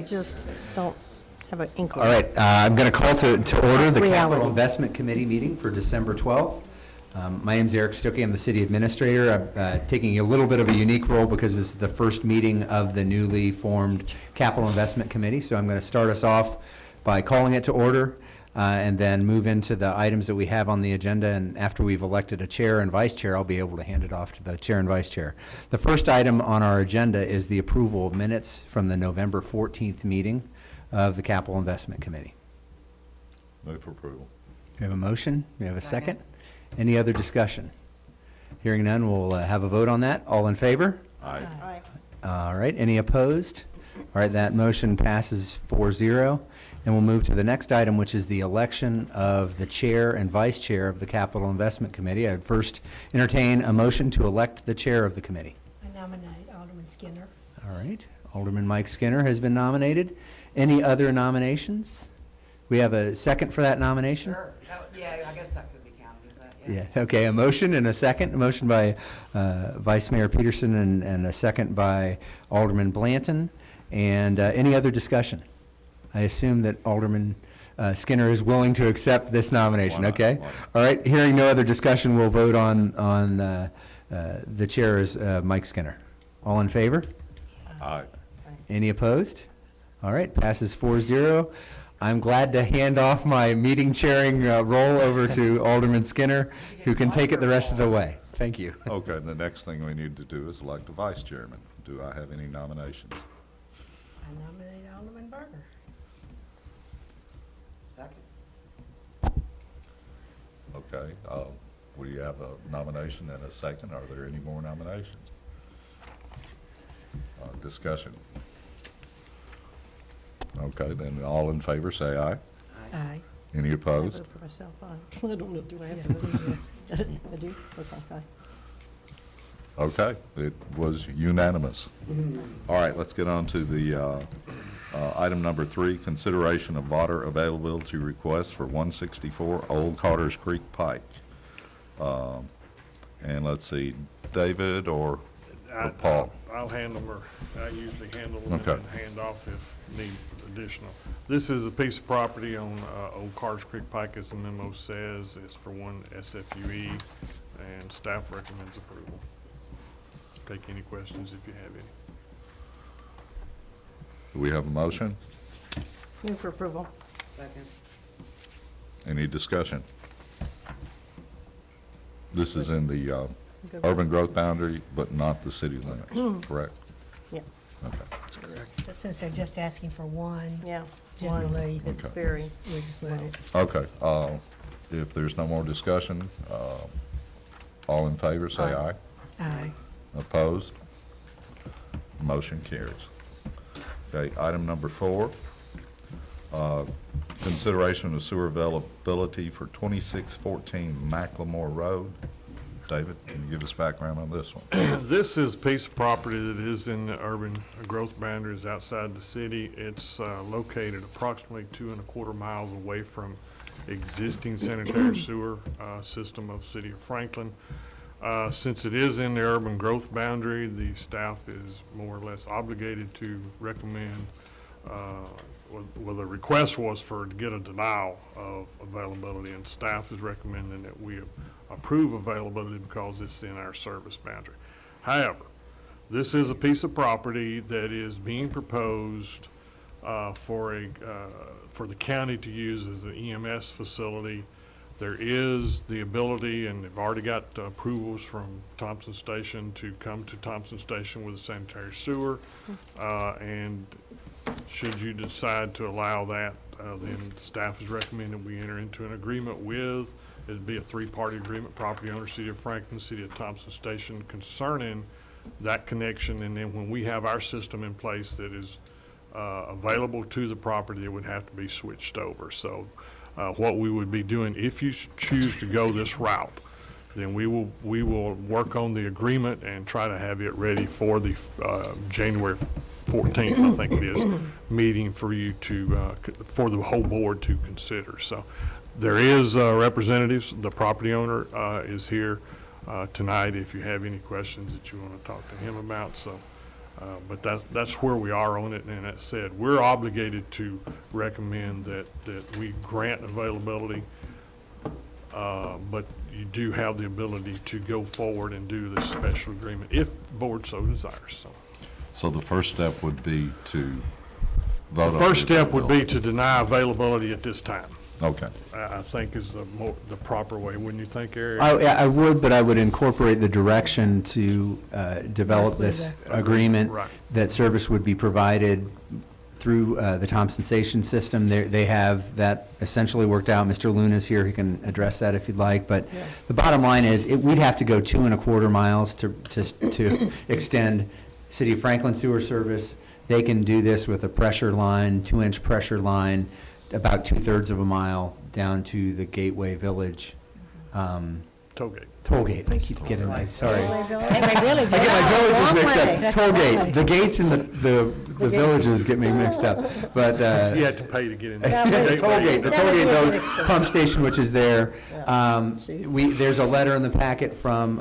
just don't have an inkling. All right, I'm going to call to order the Reality. Capital Investment Committee meeting for December 12th. My name is Eric Stuckey. I'm the city administrator. I'm taking a little bit of a unique role because this is the first meeting of the newly formed Capital Investment Committee. So I'm going to start us off by calling it to order and then move into the items that we have on the agenda. And after we've elected a chair and vice chair, I'll be able to hand it off to the chair and vice chair. The first item on our agenda is the approval of minutes from the November 14th meeting of the Capital Investment Committee. Move for approval. We have a motion. We have a second. Any other discussion? Hearing none, we'll have a vote on that. All in favor? Aye. Aye. All right. Any opposed? All right. That motion passes 4-0. And we'll move to the next item, which is the election of the chair and vice chair of the Capital Investment Committee. I'd first entertain a motion to elect the chair of the committee. I nominate Alderman Skinner. All right. Alderman Mike Skinner has been nominated. Any other nominations? We have a second for that nomination? Sure. Yeah, I guess that could be counted, is that? Yeah, okay, a motion and a second. A motion by Vice Mayor Peterson and a second by Alderman Blanton. And any other discussion? I assume that Alderman Skinner is willing to accept this nomination, Why not? okay? Why not? All right, hearing no other discussion, we'll vote on the chair as Mike Skinner. All in favor? Aye. Any opposed? All right, passes 4-0. I'm glad to hand off my meeting chairing role over to Alderman Skinner, who can take it the rest of the way. Thank you. Okay, and the next thing we need to do is elect a vice chairman. Do I have any nominations? I nominate Alderman Berger. Second. Okay, we have a nomination and a second. Are there any more nominations? Discussion. Okay, then all in favor say aye. Aye. Any I opposed? vote for myself, aye. I don't know, do I have to vote? I do? Okay, aye. Okay, it was unanimous. All right, let's get on to the item number 3, consideration of water availability request for 164 Old Carters Creek Pike. And let's see, David or Paul? I'll handle them, or I usually handle them Okay. and hand off if need additional. This is a piece of property on Old Carters Creek Pike, as the memo says. It's for one SFUE, and staff recommends approval. Take any questions if you have any. Do we have a motion? Move for approval. Second. Any discussion? This is in the Good. urban growth boundary, but not the city limits, correct? Yeah, Okay. But since they're just asking for one, yeah. generally, It's Okay. very, we just let it. Okay, if there's no more discussion, all in favor, say aye. Aye. Opposed? Motion carries. Okay, item number 4, consideration of sewer availability for 2614 Macklemore Road. David, can you give us background on this one? This is a piece of property that is in the urban growth boundaries outside the city. It's located approximately 2¼ miles away from existing sanitary sewer system of City of Franklin. Since it is in the urban growth boundary, the staff is more or less obligated to recommend, well, the request was to get a denial of availability, and staff is recommending that we approve availability because it's in our service boundary. However, this is a piece of property that is being proposed for the county to use as an EMS facility. There is the ability, and they've already got approvals from Thompson Station to come to Thompson Station with a sanitary sewer. And should you decide to allow that, then staff is recommending we enter into an agreement with, it'd be a 3-party agreement, property owner, City of Franklin, City of Thompson Station, concerning that connection. And then when we have our system in place that is available to the property, it would have to be switched over. So what we would be doing, if you choose to go this route, then we will work on the agreement and try to have it ready for the January 14th, I think it is, meeting for you to for the whole board to consider. So there is representatives. The property owner is here tonight if you have any questions that you want to talk to him about. So But that's where we are on it, and that said, we're obligated to recommend that we grant availability, but you do have the ability to go forward and do this special agreement if board so desires, so. So the first step would be to vote The on first step would be availability. to deny availability at this time. Okay, I think is the proper way, wouldn't you think, Eric? I would, but I would incorporate the direction to develop this agreement, Right. that service would be provided through the Thompson Station system. They have that essentially worked out. Mr. Luna's here, he can address that if you'd like. But the bottom line is, we'd have to go 2.25 miles to extend City of Franklin sewer service. They can do this with a pressure line, 2-inch pressure line, about 2/3 of a mile down to the Gateway Village Tollgate. tollgate. I keep getting my, sorry. Gateway Village. I get my villages Wrong mixed way. up. That's Tollgate, wrong way. the gates and the villages get me mixed up. But, You have to pay to get in. Yeah, but- tollgate, the That was tollgate what village it is. pump station, which is there. Jeez. There's a letter in the packet from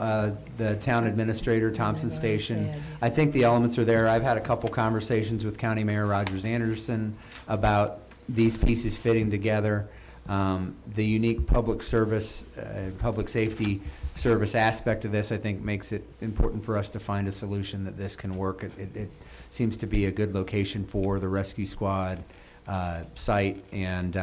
the town administrator, Thompson Station. I think the elements are there. I've had a couple conversations with County Mayor Rogers Anderson about these pieces fitting together. The unique public service, public safety service aspect of this, I think, makes it important for us to find a solution that this can work. It seems to be a good location for the rescue squad site, and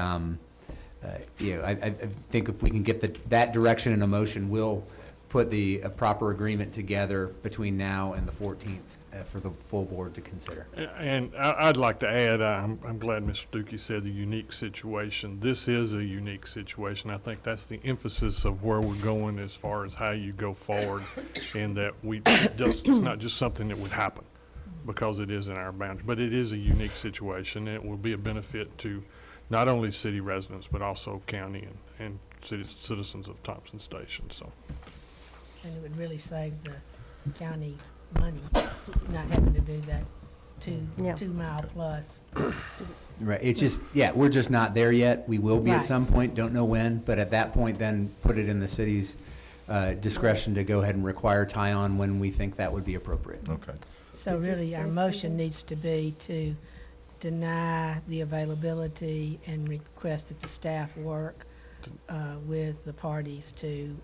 I think if we can get that direction in a motion, we'll put a proper agreement together between now and the 14th for the full board to consider. And I'd like to add, I'm glad Mr. Dookie said the unique situation. This is a unique situation. I think that's the emphasis of where we're going as far as how you go forward, and that it's not just something that would happen because it is in our boundaries, but it is a unique situation, and it will be a benefit to not only city residents, but also county and citizens of Thompson Station, so. And it would really save the county money, not having to do that Yeah. 2 mile plus. Right, it's just, we're just not there yet. We will be at Right. some point, don't know when, but at that point, then put it in the city's discretion to go ahead and require tie-on when we think that would be appropriate. okay. So really, our motion needs to be to deny the availability and request that the staff work with the parties to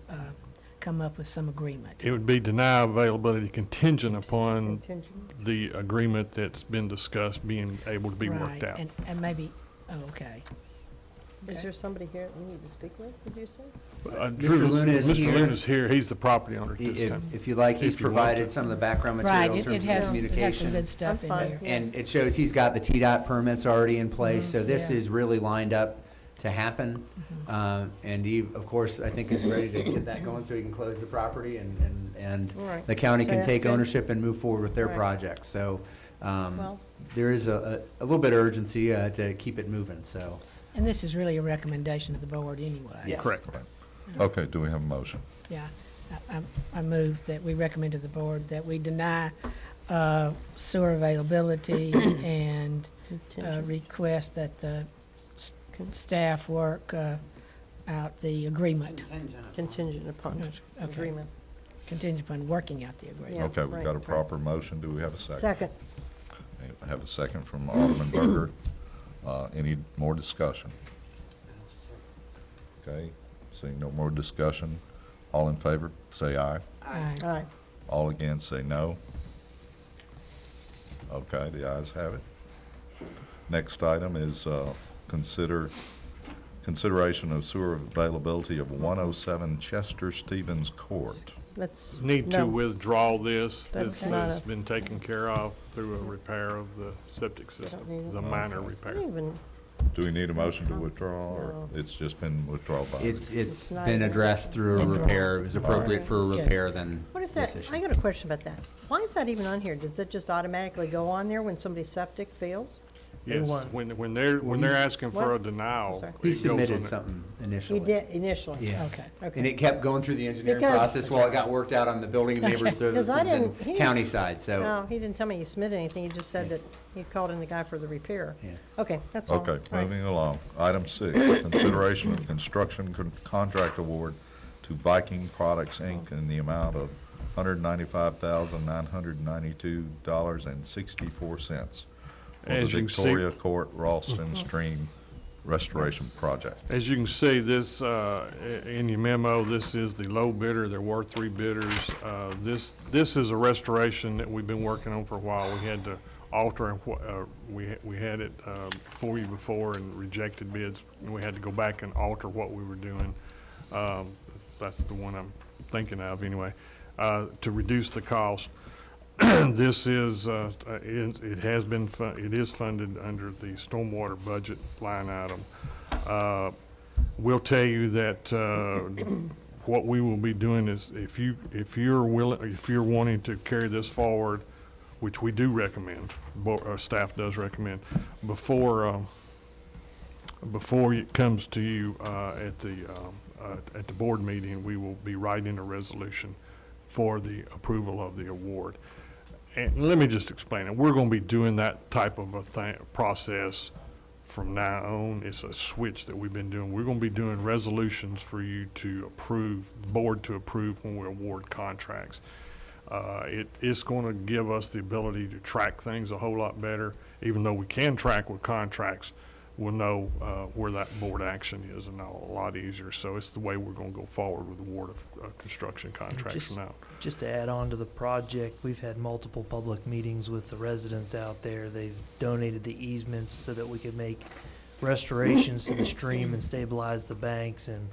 come up with some agreement. It would be deny availability contingent upon Contingent. the agreement that's been discussed being able to be worked Right, out. and maybe, okay. Is there somebody here that we need to speak with, did you say? Drew, Luna is Mr. here. Luna's here, he's the property owner at this If, time. if you like, he's If you want provided to. some of the background Right, material in it terms of has some communication. good stuff in I'm fine. there. Yeah. And it shows he's got the TDOT permits already in place, so this yeah. is really lined up to happen. And he, of course, I think is ready to get that going so he can close the property and All right. the county So can that's take good. ownership and move forward with their Right. project. So Well- there is a little bit of urgency to keep it moving, so. And this is really a recommendation of the board anyway. Yes. Correct. Okay, do we have a motion? Yeah, I move that we recommend to the board that we deny sewer availability and Contingent. request that the staff work out the agreement, Contingent. Contingent upon Okay. agreement. contingent upon working out the agreement. Yeah, Okay, we've right, got a right. proper motion. Do we have a second? Second. I have a second from Alderman Berger. Any more discussion? Okay, seeing no more discussion, all in favor, say aye. Aye. Aye. All against, say no. Okay, the ayes have it. Next item is consideration of sewer availability of 107 Chester Stevens Court. Let's. Need to no. withdraw this. That's This not has a- been taken care of through a repair of the septic system. need It's it. a minor I repair. don't even, Do we need a motion to withdraw, or No. it's just been withdrawn by? It's not been even- addressed through a Withdrawn. repair. It was appropriate for a Good. repair than what is this that? issue. I got a question about that. Why is that even on here? Does it just automatically go on there when somebody's septic fails? Yes, one. when they're asking for a What? denial. Sorry. He it goes on submitted there. something He initially. did initially? Yeah. Okay. And Okay. it kept going through the engineering Because- process while it got worked out on the building and neighborhood Okay. 'Cause I services didn't- he and didn't- county side, so. No, he didn't tell me he submitted anything. He just said that he called in the guy for the repair. Yeah. Okay, that's all. Okay, All right. moving along. Item 6, consideration of construction contract award to Viking Products, Inc. in the amount of $195,992.64 for the As you can see- Victoria Court Ralston Stream Restoration Project. As you can see, this, in your memo, this is the low bidder. There were 3 bidders. This is a restoration that we've been working on for a while. We had to alter, we had it for you before and rejected bids. We had to go back and alter what we were doing. That's the one I'm thinking of anyway, to reduce the cost. This is, it is funded under the stormwater budget line item. We'll tell you that what we will be doing is, if you're wanting to carry this forward, which we do recommend, staff does recommend, before it comes to you at the board meeting, we will be writing a resolution for the approval of the award. And let me just explain it. We're going to be doing that type of a process from now on. It's a switch that we've been doing. We're going to be doing resolutions for you to approve, the board to approve when we award contracts. It's going to give us the ability to track things a whole lot better. Even though we can track with contracts, we'll know where that board action is and a lot easier. So it's the way we're going to go forward with the award of construction contracts from now. Just to add on to the project, we've had multiple public meetings with the residents out there. They've donated the easements so that we could make restorations to the stream and stabilize the banks, and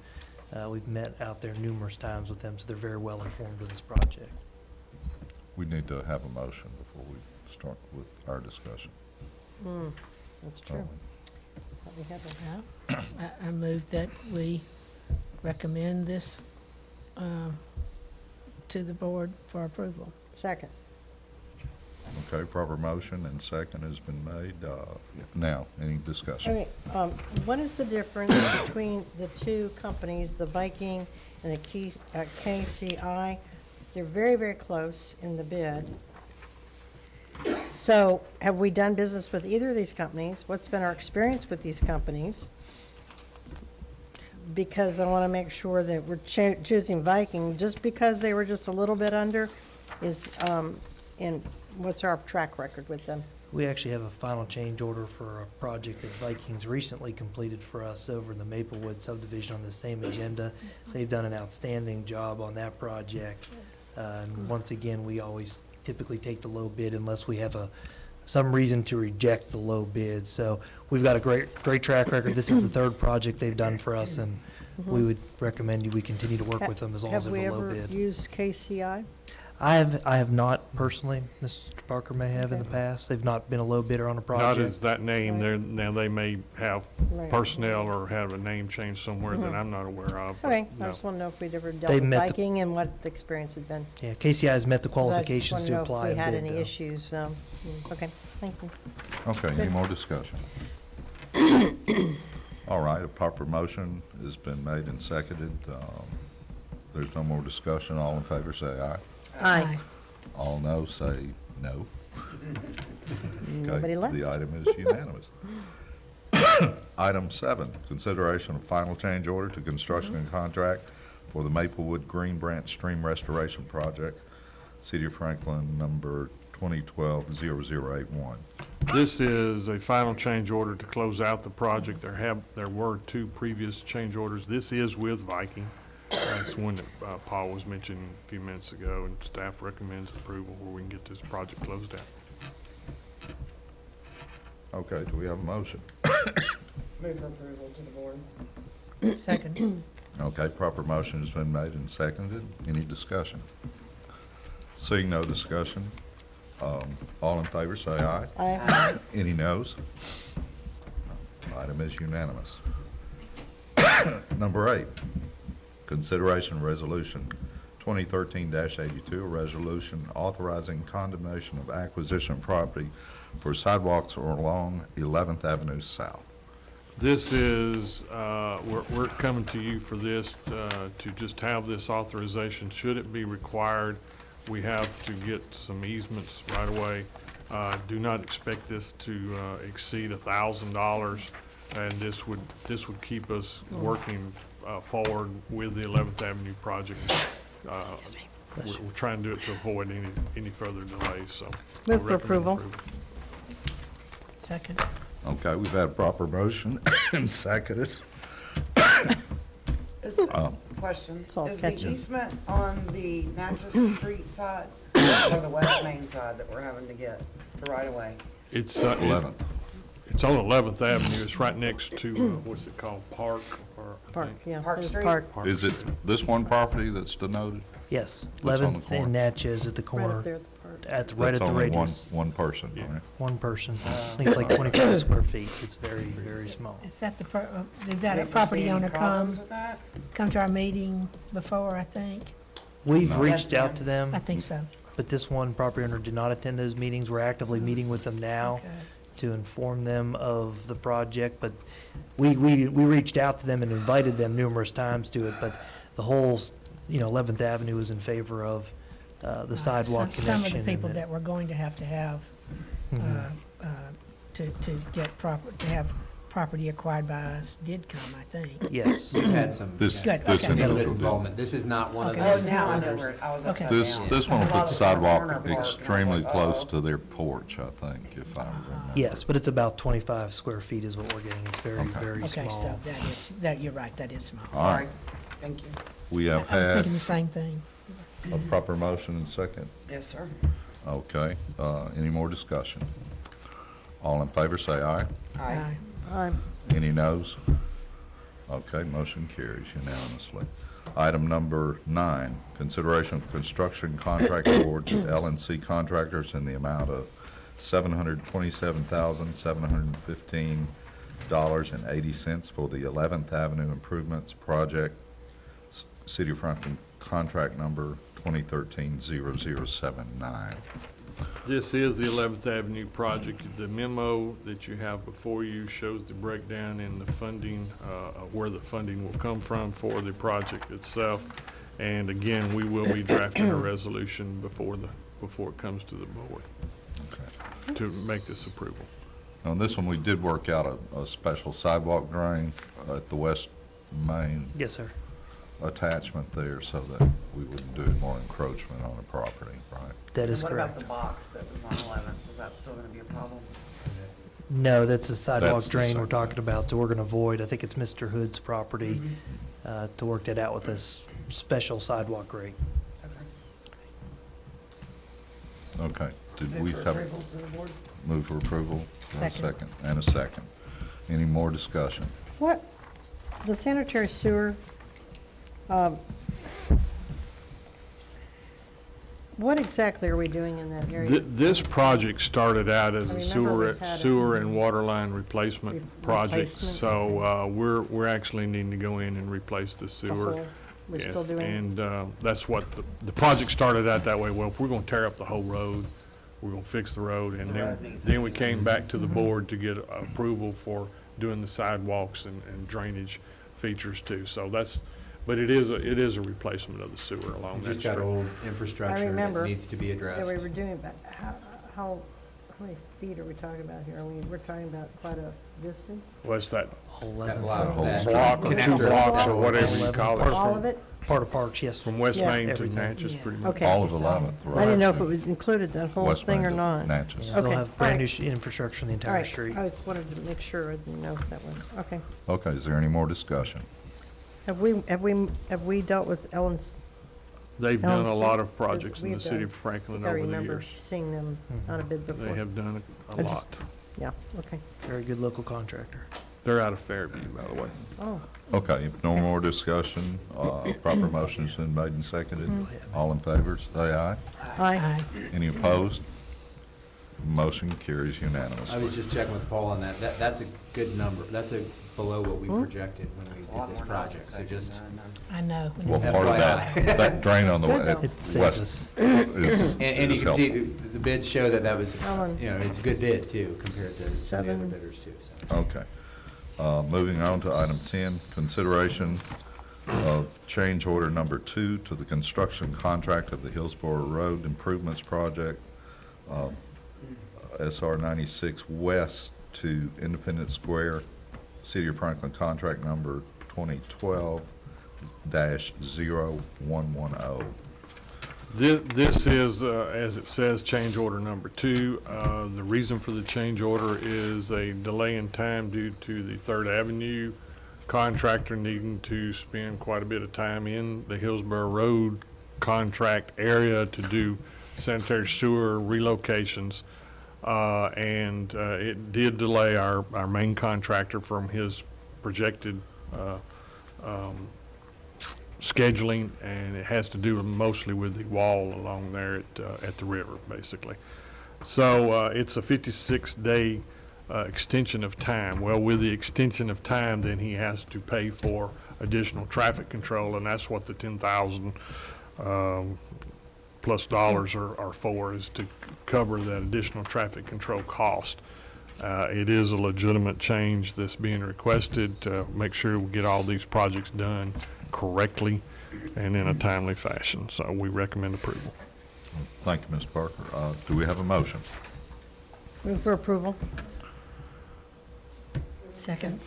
we've met out there numerous times with them, so they're very well informed of this project. We need to have a motion before we start with our discussion. That's true. Thought we had one. I move that we recommend this to the board for approval. Second. Okay, proper motion and second has been made. Now, any discussion? Okay, what is the difference between the two companies, the Viking and the KCI? They're very, very close in the bid. So have we done business with either of these companies? What's been our experience with these companies? Because I want to make sure that we're choosing Viking just because they were just a little bit under is, and what's our track record with them? We actually have a final change order for a project that Vikings recently completed for us over in the Maplewood subdivision on the same agenda. They've done an outstanding job on that project. And once again, we always typically take the low bid unless we have some reason to reject the low bid. So we've got a great track record. This is the 3rd project they've done for us, and we would recommend we continue to work with them as long as there's a low Have we bid. ever used KCI? I have not personally. Mr. Parker may have in the Okay. past. They've not been a low bidder on a Not project. as that name, Right. now they may have Right. personnel or have a name change somewhere that I'm not aware of. but Okay, I no. just want to know if we'd ever dealt They've with met the- Viking and what the experience had been. Yeah, KCI has met the 'Cause I just qualifications wanna to know apply if a we had bid, any though. issues. Okay, thank you. Okay, any more discussion? All right, a proper motion has been made and seconded. There's no more discussion. All in favor, say aye. Aye. All no, say no. Nobody Okay, left? the item is unanimous. Item 7, consideration of final change order to construction and contract for the Maplewood Green Branch Stream Restoration Project, City of Franklin, number 2012-0081. This is a final change order to close out the project. There were 2 previous change orders. This is with Viking. That's one that Paul was mentioning a few minutes ago, and staff recommends approval where we can get this project closed out. Okay, do we have a motion? Move for approval to the board. Second. Okay, proper motion has been made and seconded. Any discussion? Seeing no discussion, all in favor, say aye. Aye. Any noes? Item is unanimous. Number 8, consideration resolution 2013-82, a resolution authorizing condemnation of acquisition property for sidewalks along 11th Avenue South. This is, we're coming to you for this, to just have this authorization. Should it be required, we have to get some easements right away. Do not expect this to exceed $1,000, and this would keep us working forward with the 11th Avenue project we're trying to do it to avoid any further delays, so. I Move for recommend approval. Second. Okay, we've had a proper motion and seconded. Question, all is the catchy. easement on the Natchez Street side or the West Main side that we're having to get the right of way? It's, 11th. it's on 11th Avenue. It's right next to, what's it called, Park, or I Park, think- yeah. Park there's Street? Park, Park. Is it this one property that's denoted? Yes, What's on the 11th corner? and Natchez at the right corner, up there at the park. right That's at the only radius. one person, Yeah. right? One person. I think it's like 25 square feet. It's very, very small. Is that did that Did you property see any owner problems come, with that? come to our meeting before, I think? We've No. reached Yes, out ma'am. to them, I think so. but this one property owner did not attend those meetings. We're actively meeting with them now Okay. to inform them of the project, but we reached out to them and invited them numerous times to it, but the whole, 11th Avenue was in favor of the sidewalk connection. Some of the and people that we're going to have, Mhm. to have property acquired by us did come, I think. Yes. We've had some. This, Good, this okay. A little bit individual did. involvement. This is not one of Okay. those. Oh, now I know others. where, I was Okay. upside This, down. this one will I thought put it was on sidewalk Corner Park, and I was extremely like, close uh-oh. to their porch, I think, if I remember. Yes, but it's about 25 square feet is what we're getting. It's very, Okay. very Okay, so small. you're right, that is small. All right, Sorry, thank you. we I have was had thinking the same thing. a proper motion and second. Yes, sir. Okay, any more discussion? All in favor, say aye. Aye. Aye. Any noes? Okay, motion carries unanimously. Item number 9, consideration of construction contract award to L&C contractors in the amount of $727,715.80 for the 11th Avenue Improvements Project, City of Franklin, contract number 2013-0079. This is the 11th Avenue project. The memo that you have before you shows the breakdown in the funding, where the funding will come from for the project itself. And again, we will be drafting a resolution before it comes to the board Okay. to make this approval. On this one, we did work out a special sidewalk drain at the West Main Yes, sir. attachment there so that we wouldn't do more encroachment on the property, right? That is And what about correct. the box that was on 11th? Is that still gonna be a problem? No, that's the sidewalk That's the drain we're sidewalk. talking about, so we're going to avoid, I think it's Mr. Hood's property, to work that out with this special sidewalk rate. Okay, did we Move for have, approval to the board? move for approval? One Second. And a second. Any more discussion? What, the sanitary sewer, what exactly are we doing in that area? This project started out as I a remember we had a- sewer and water line replacement project. Replacement, So we're actually needing to go in and replace the The sewer. whole- We're still Yes, doing, and that's what, the project started out that way. Well, if we're gonna tear up the whole road, we're gonna fix the road. And The road needs then we to be- came back to the board to get approval for doing the sidewalks and drainage features too. So that's, but it is a replacement of the sewer along We've that just got street. old infrastructure that remember needs to be that we addressed. were doing, but how many feet are we talking about here? We're talking about quite a distance? What's that, 11 block, foot. whole that block or two connector, blocks that or whole whatever you 11 call part it? All of it? Part of Parks, yes. From West Yeah. Main to Everything. Natchez, Yeah. pretty much. Okay. All of It's all- 11th, I right? didn't know if it would included that whole West thing Main or to not. Natchez. Yeah, They'll Okay, have brand new alright. infrastructure in the All entire right, street. I just wanted to make sure, I didn't know if that was, okay. Okay, is there any more discussion? Have we dealt with Ellen's? They've done a Elm lot Street, of projects in we've the city done- of Franklin I over the remember years. seeing them on a bid They before. have done a I lot. just- Yeah, okay. Very good local contractor. They're out of Fairview, by the way. Oh, Okay, if no more discussion, proper motion's been made and seconded. All in favor, say aye. aye. Aye. Any opposed? Motion carries I was unanimously. just checking with Paul on that. That's a good number. That's below what we Hmm? projected when we It's a lot did this more than I was project. So expecting, just, I know. Well, part of FYI. that drain on the It's good, though. It saved west us. is and you is can see helpful. the bids show that was, Ellen. it's a good bid too compared to some of the other Seven. bidders too. So. Okay. Moving on to item 10, consideration of change order number 2 to the construction contract of the Hillsborough Road Improvements Project, SR 96 West to Independence Square, City of Franklin, contract number 2012-0110. This is, as it says, change order number 2. The reason for the change order is a delay in time due to the Third Avenue contractor needing to spend quite a bit of time in the Hillsborough Road contract area to do sanitary sewer relocations. And it did delay our main contractor from his projected scheduling, and it has to do mostly with the wall along there at the river, basically. So it's a 56-day extension of time. Well, with the extension of time, then he has to pay for additional traffic control, and that's what the $10,000 plus dollars are for, is to cover that additional traffic control cost. It is a legitimate change that's being requested to make sure we get all these projects done correctly and in a timely fashion. So we recommend approval. Thank you, Mr. Parker. Do we have a motion? Move for approval. Second.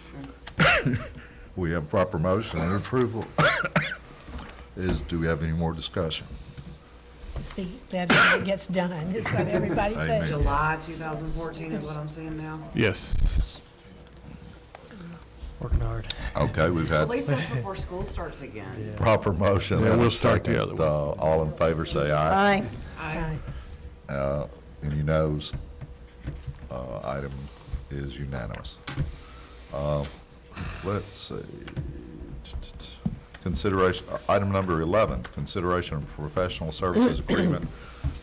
We have proper motion and approval. Do we have any more discussion? Just be glad when it gets done, is what everybody Amen. thinks. July 2014 is what I'm seeing now. Yes. Working hard. Okay, we've At had least that's before school starts again. proper motion. Yeah, and a we'll start the second. other one. All in favor, say aye. Aye. Aye. Any noes? Item is unanimous. Let's see. Consideration, item number 11, consideration of professional services agreement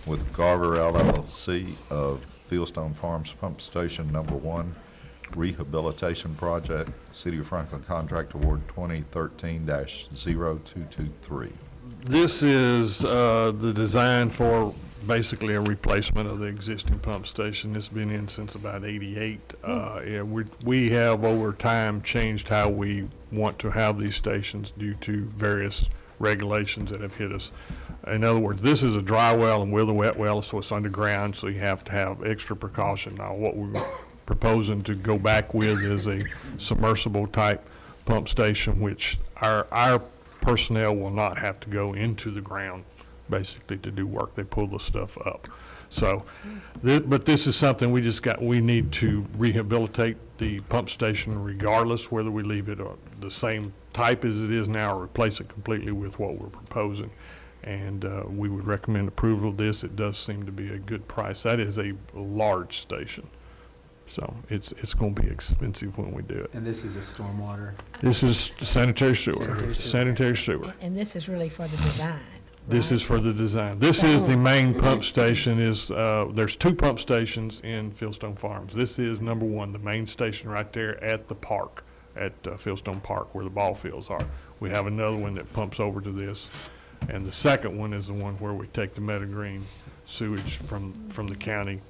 with Garver LLC of Fieldstone Farms Pump Station Number 1 Rehabilitation Project, City of Franklin Contract Award 2013-0223. This is the design for basically a replacement of the existing pump station. It's been in since about '88. Yeah, we have over time changed how we want to have these stations due to various regulations that have hit us. In other words, this is a dry well and we're a wet well, so it's underground, so you have to have extra precaution. Now, what we're proposing to go back with is a submersible type pump station, which our personnel will not have to go into the ground basically to do work. They pull the stuff up. So, but this is something we need to rehabilitate the pump station regardless whether we leave it the same type as it is now or replace it completely with what we're proposing. And we would recommend approval of this. It does seem to be a good price. That is a large station. So it's going to be expensive when we do it. And this is a stormwater. This is sanitary sewer. Sanitary sewer. Sanitary sewer. And this is really for the design. This is for the design. This is the main pump station. There's 2 pump stations in Fieldstone Farms. This is number 1, the main station right there at the park, at Fieldstone Park where the ball fields are. We have another one that pumps over to this. And the second one is the one where we take the Meadowgreen sewage from the county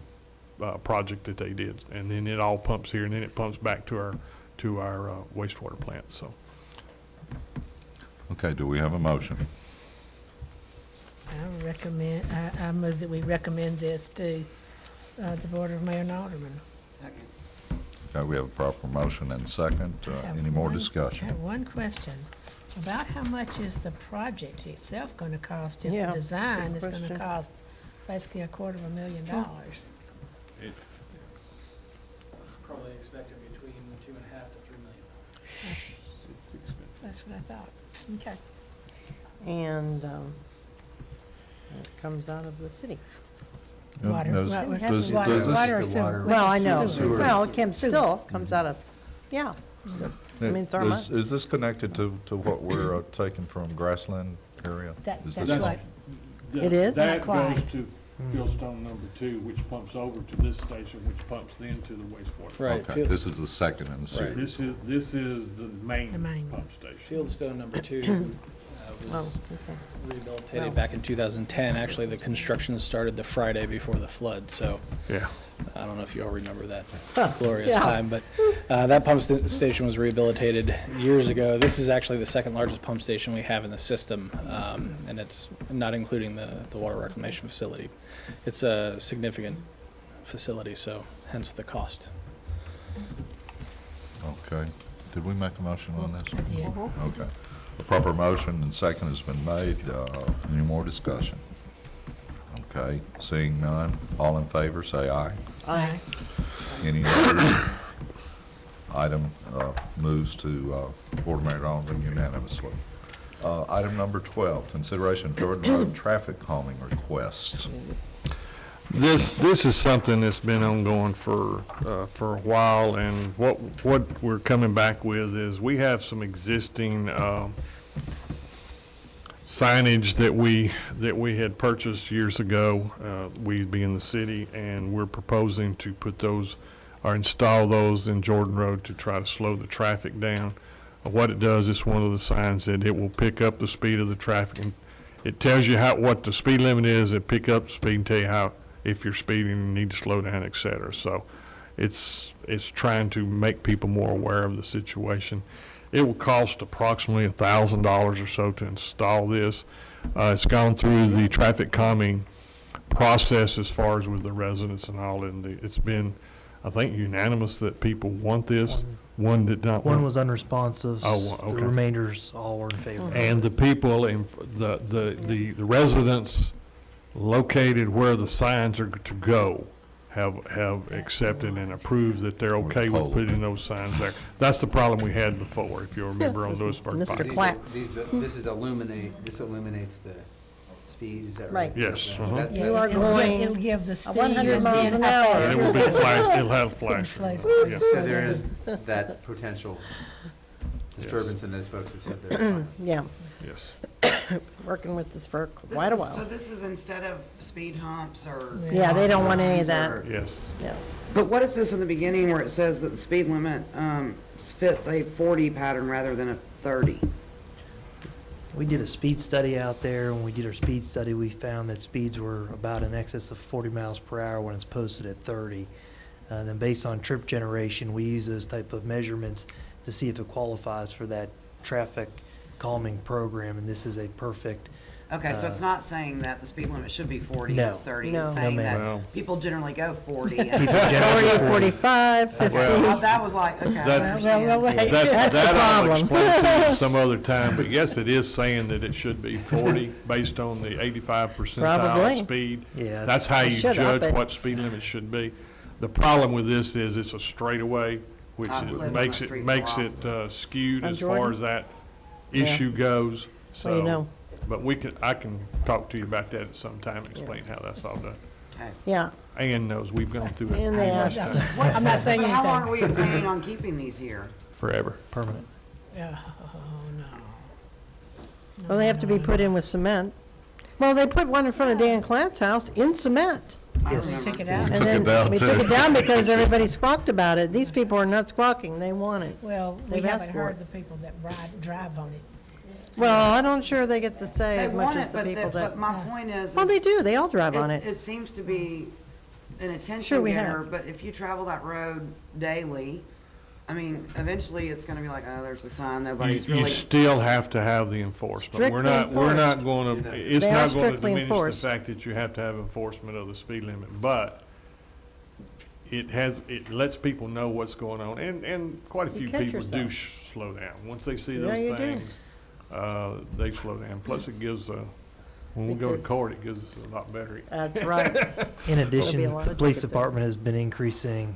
project that they did. And then it all pumps here, and then it pumps back to our wastewater plant. So Okay, do we have a motion? I move that we recommend this to the Board of Mayor and Aldermen. Second. Okay, we have a proper motion and second. Any more I discussion? have one question. About how much is the project itself going to cost if Yeah, the design good is going to question. cost basically $250,000? Probably expecting between $2.5 to $3 million. That's what I thought. Okay. And it comes out of the city. Water, Does- water, does- water, does water, this- water, It's a sewer. water- Well, I know. Sewer. Well, it can Sewer. still comes out of, yeah. I mean, it's our money. Is this connected to what we're taking from Grassland area? That- Is that's this- what, It is? That Not quite. goes to Fieldstone number 2, which pumps over to this station, which pumps then to the wastewater. Right. Okay, this is the second in the Right. series. This is the main The main. pump station. Fieldstone number 2 Oh, was okay. rehabilitated Wow. back in 2010. Actually, the construction started the Friday before the flood, so Yeah. I don't know if you all remember that Huh, glorious yeah. time, but that pump station was rehabilitated years ago. This is actually the second largest pump station we have in the system, and it's not including the water reclamation facility. It's a significant facility, so hence the cost. Okay. Did we make a motion on this? I did. Okay. A proper motion and second has been made. Any more discussion? Okay, seeing none, all in favor, say aye. Aye. Any opposed? Item moves to Board of Mayor Donovan unanimously. Item number 12, consideration of Jordan Road traffic calming requests. This is something that's been ongoing for a while, and what we're coming back with is we have some existing signage that we had purchased years ago, we being the city, and we're proposing to put those or install those in Jordan Road to try to slow the traffic down. What it does, it's one of the signs that it will pick up the speed of the traffic, and it tells you what the speed limit is. It pick up the speed and tell you if you're speeding, you need to slow down, et cetera. So it's trying to make people more aware of the situation. It will cost approximately $1,000 or so to install this. It's gone through the traffic calming process as far as with the residents and all, and it's been, I think, unanimous that people want this. One did not One want. was unresponsive. Oh, okay. The remainders all were in favor. And the people in, the residents located where the signs are to go have accepted and approved that they're okay with putting those signs there. That's the problem we had before, if you remember, on Lewisburg Mr. Pike. Clatts. This illuminates the speed, is that right? Yes, So uh-huh. that- You are It'll going It'll give the speed. 100 and miles then an how hour. And it fast. will be flash, it'll have flash. Flash. Yes, So there is that potential disturbance, and those folks have said they're Yeah, yes. working with this for quite a So while. this is instead of speed humps or. Yeah, they don't want any of that. Yes. Yeah. But what is this in the beginning where it says that the speed limit fits a 40 pattern rather than a 30? We did a speed study out there. When we did our speed study, we found that speeds were about in excess of 40 miles per hour when it's posted at 30. Then based on trip generation, we use those type of measurements to see if it qualifies for that traffic calming program, and this is a perfect. Okay, so it's not saying that the speed limit should be 40, No. it's 30. No. It's saying No, that ma'am. people generally go 40. People and- generally 40, 45, 50. Well, that was like, okay, I That's- understand. wait. That That's the I'll problem. explain to you some other time, but yes, it is saying that it should be 40 based on the 85 percentile Probably. speed. Yeah, That's how They you should up judge it. what speed limit should be. The problem with this is it's a straightaway, which I've lived on makes that it, street makes for a it skewed On as far Jordan? as that Yeah. issue goes. Well, you know. But I can talk to you about that at some time, and explain how that's all done. Okay. Yeah, Ann knows, we've gone through and it they What's- asked, what's- I'm not saying but how long are anything. we planning on keeping these here? forever. Permanent. Yeah, oh, no. well, they have to be put in with cement. Well, they put one in front of Dan Clatt's house in cement. I Yes. remember. Take it out. And Took it then down, we too. took it down because everybody squawked about it. These people are not squawking, they want it. Well, we They've asked haven't for heard it. the people that drive on it. Well, I'm not sure they get to say They as much want as it, the but people but that. my point is. Well, they do, they all drive on it. It seems to be an Sure, attention we getter, have. but if you travel that road daily, I mean, eventually it's gonna be like, oh, there's the sign, nobody's You really. still have to have the enforcement. We're Strictly not enforced. going to, it's They are not going to strictly diminish the enforced. fact that you have to have enforcement of the speed limit, but it lets people know what's going on, and quite a You few catch people do yourself. slow down. Once they see Yeah, you those do. things, they slow down. Plus, it gives, when we go to Because- court, it gives us a lot better. That's right. In addition, a lot the of police tickets there. department has been increasing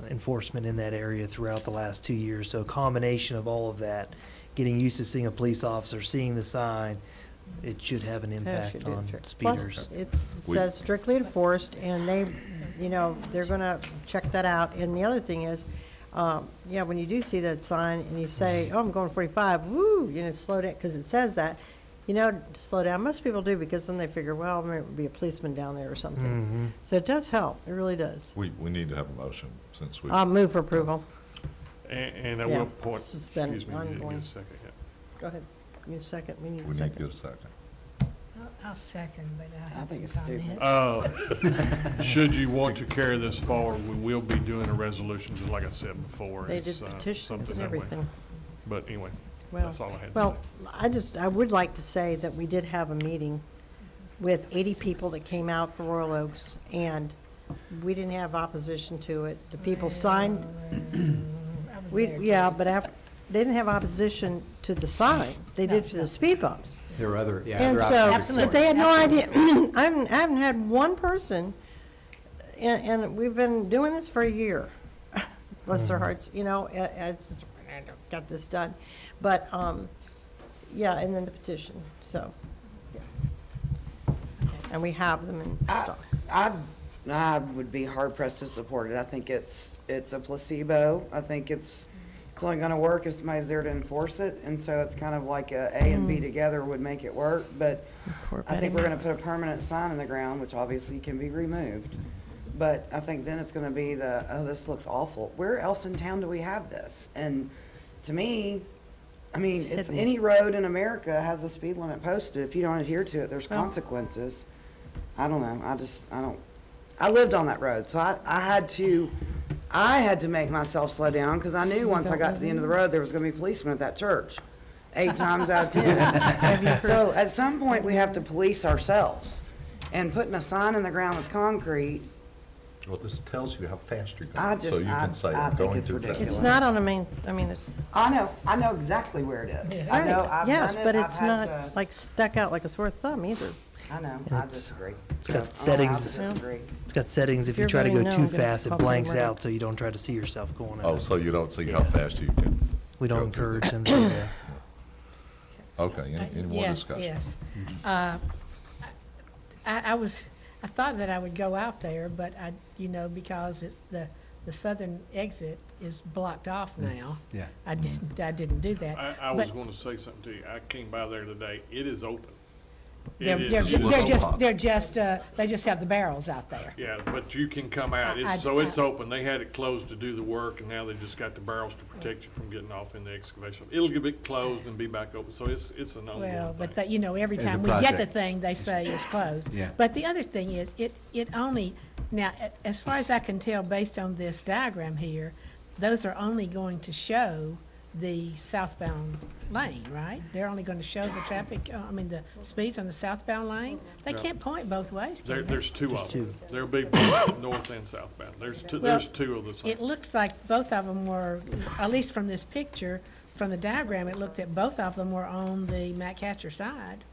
enforcement in that area throughout the last 2 years. So a combination of all of that, getting used to seeing a police officer, seeing the sign, it should have an Yeah, impact should do. on Plus, speeders. it We- says strictly enforced, and they, they're gonna check that out. And the other thing is, yeah, when you do see that sign and you say, oh, I'm going 45, woo, slow down, because it says that, slow down. Most people do, because then they figure, well, there would be a policeman down there or something. Mhm. So it does help, it really does. We need to have a motion since we. I'll move for approval. And I Yeah, will point, this has been excuse me, you didn't get ongoing. a second yet. Go ahead. Need a second? We need We a need to second. get a second. I'll second, but I have think some it's stupid. comments. Should you want to carry this forward, we will be doing a resolution, just like I said before. They It's, did petitions something and that way. everything. But anyway, Well, that's all I had to Well, say. I would like to say that we did have a meeting with 80 people that came out for Royal Oaks, and we didn't have opposition to it. The people signed, I was there, too. yeah, but they didn't have opposition to the sign. They did No, to no. the speed bumps. There are other, yeah. And other so, options. but they had no idea, I haven't had one person, and we've been doing this for a year, bless their hearts, you know, it's just, got this done. But, yeah, and then the petition, so, yeah. And we have them in stock. I would be hard pressed to support it. I think it's a placebo. I think it's only gonna work if somebody's there to enforce it, and so it's kind of like a and B together would make it work, but I think we're gonna put a permanent sign in the ground, which obviously can be removed. But I think then it's gonna be oh, this looks awful. Where else in town do we have this? And to me, I mean, it's hidden. any road in America has a speed limit posted. If you don't adhere to it, there's Well- consequences. I don't know. I lived on that road, so I had to make myself slow down because I knew once I got to the end of the road, there was going to be policemen at that church, 8 times out of 10. So at some point, we have to police ourselves. And putting a sign in the ground with concrete, Well, this tells you how fast you're I going, so just- you can say, I I'm think going it's too fast. ridiculous. It's not on a main, I mean, it's, I know exactly where it is. I know, I've yes, done it, but I've it's had not to- like stuck out like a sore thumb either. I know, And I it's- disagree. It's got I settings, disagree. it's got settings, if you You're try to go voting no, too I'm gonna fast, it call for the blanks vote. out, so you don't try to see yourself going Oh, out. so you don't see how fast you can, We don't go. encourage them to do that. okay, any more Yes, discussion? yes. I thought that I would go out there, but because it's the southern exit is blocked off now. Yeah. I didn't do that. I was But gonna say something to you. I came by there today. It is open. They're It they're- is- they're just, they just have the barrels out there. Yeah, but you can come out. So it's open. They had it closed to do the work, and now they just got the barrels to protect you from getting off in the excavation. It'll get closed and be back open, so it's an Well, ongoing but thing. every As a time we get the project. thing, they say it's closed. Yeah. But the other thing is, it only, now, as far as I can tell, based on this diagram here, those are only going to show the southbound lane, right? They're only going to show the traffic, the speeds on the southbound lane? They Yeah. can't point both ways, can they? There's two There's of them. two. There'll be both north and southbound. There's Well, two of the same. It looks like both of them were, at least from this picture, from the diagram, it looked that both of them were on the Matt Catcher side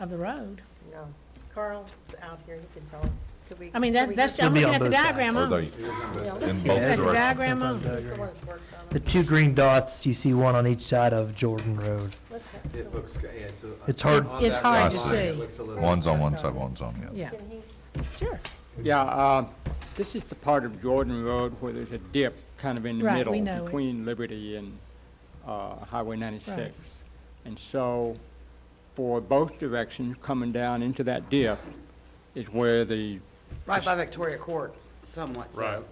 of the road. No. Carl's out here, he can tell us. Could we? I mean, could we that's, get- I'm It'll be looking on at the both diagram sides. Are only. they Yeah, in let's- both That's the directions? diagram on. He's the one that's worked on it. The 2 green dots, you see one on each side of Jordan Road. Let's have- It looks, yeah, it's. It's hard- It's hard to I see. see. It looks a little. One's on one side, one's on the other. Yeah, Can he? sure. Yeah, this is the part of Jordan Road where there's a dip kind of in the Right, middle we know it. between Liberty and Highway 96. Right. And so for both directions coming down into that dip is where the, Right by Victoria Court, somewhat so. Right.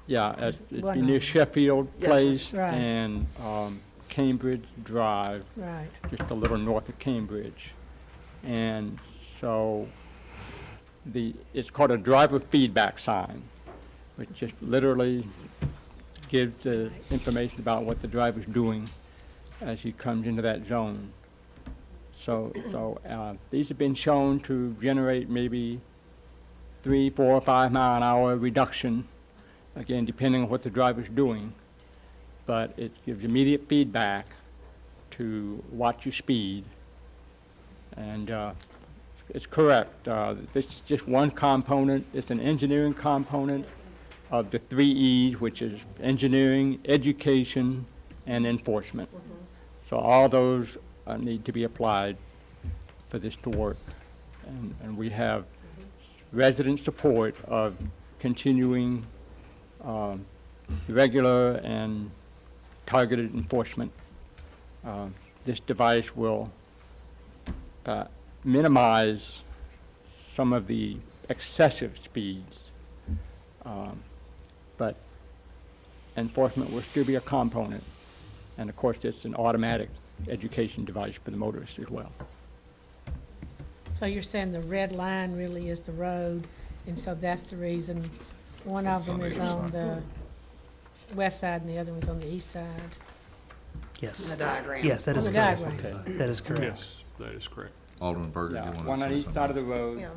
yeah, it'd be near One. Sheffield Yes, sir. Place Right. and Cambridge Drive, Right. just a little north of Cambridge. And so it's called a driver feedback sign, which just literally gives the information about what the driver's doing as he comes into that zone. So these have been shown to generate maybe 3, 4, 5 mile an hour reduction, again, depending on what the driver's doing. But it gives immediate feedback to watch your speed. And it's correct. This is just one component. It's an engineering component of the 3 E's, which is engineering, education, and enforcement. So all those need to be applied for this to work. And we have resident support of continuing regular and targeted enforcement. This device will minimize some of the excessive speeds, but enforcement will still be a component. And of course, it's an automatic education device for the motorist as well. So you're saying the red line really is the road, and so that's the reason one of them is on the west side and the other one's on the east side? In Yes. the diagram. Yes, that On is the correct. diagram. That is correct. Yes, that is correct. Alderman Berger, you Yeah, want to say one on each something? side of the road. Yeah,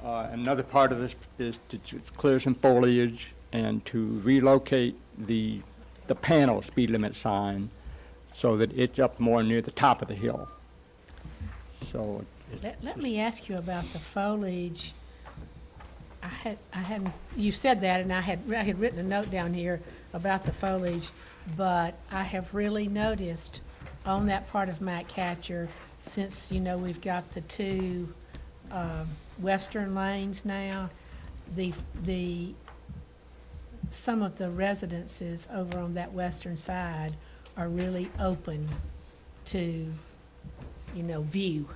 a minute. Another part of this is to clear some foliage and to relocate the panel speed limit sign so that it's up more near the top of the hill. So Let me ask you about the foliage. I hadn't, you said that, and I had written a note down here about the foliage, but I have really noticed on that part of Matt Catcher, since, you know, we've got the two western lanes now, some of the residences over on that western side are really open to, you know, view.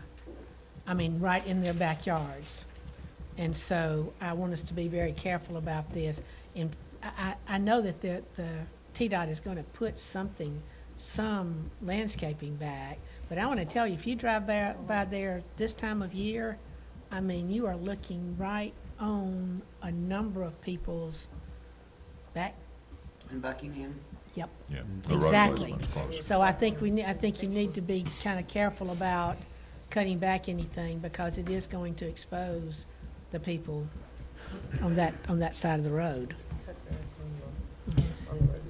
I mean, right in their backyards. And so I want us to be very careful about this. And I know that the TDOT is going to put some landscaping back, but I want to tell you, if you drive by there this time of year, I mean, you are looking right on a number of people's back. In Buckingham. Yep. Yeah, the roadway's Exactly. much closer. So I think I think you need to be kind of careful about cutting back anything, because it is going to expose the people on that side of the road.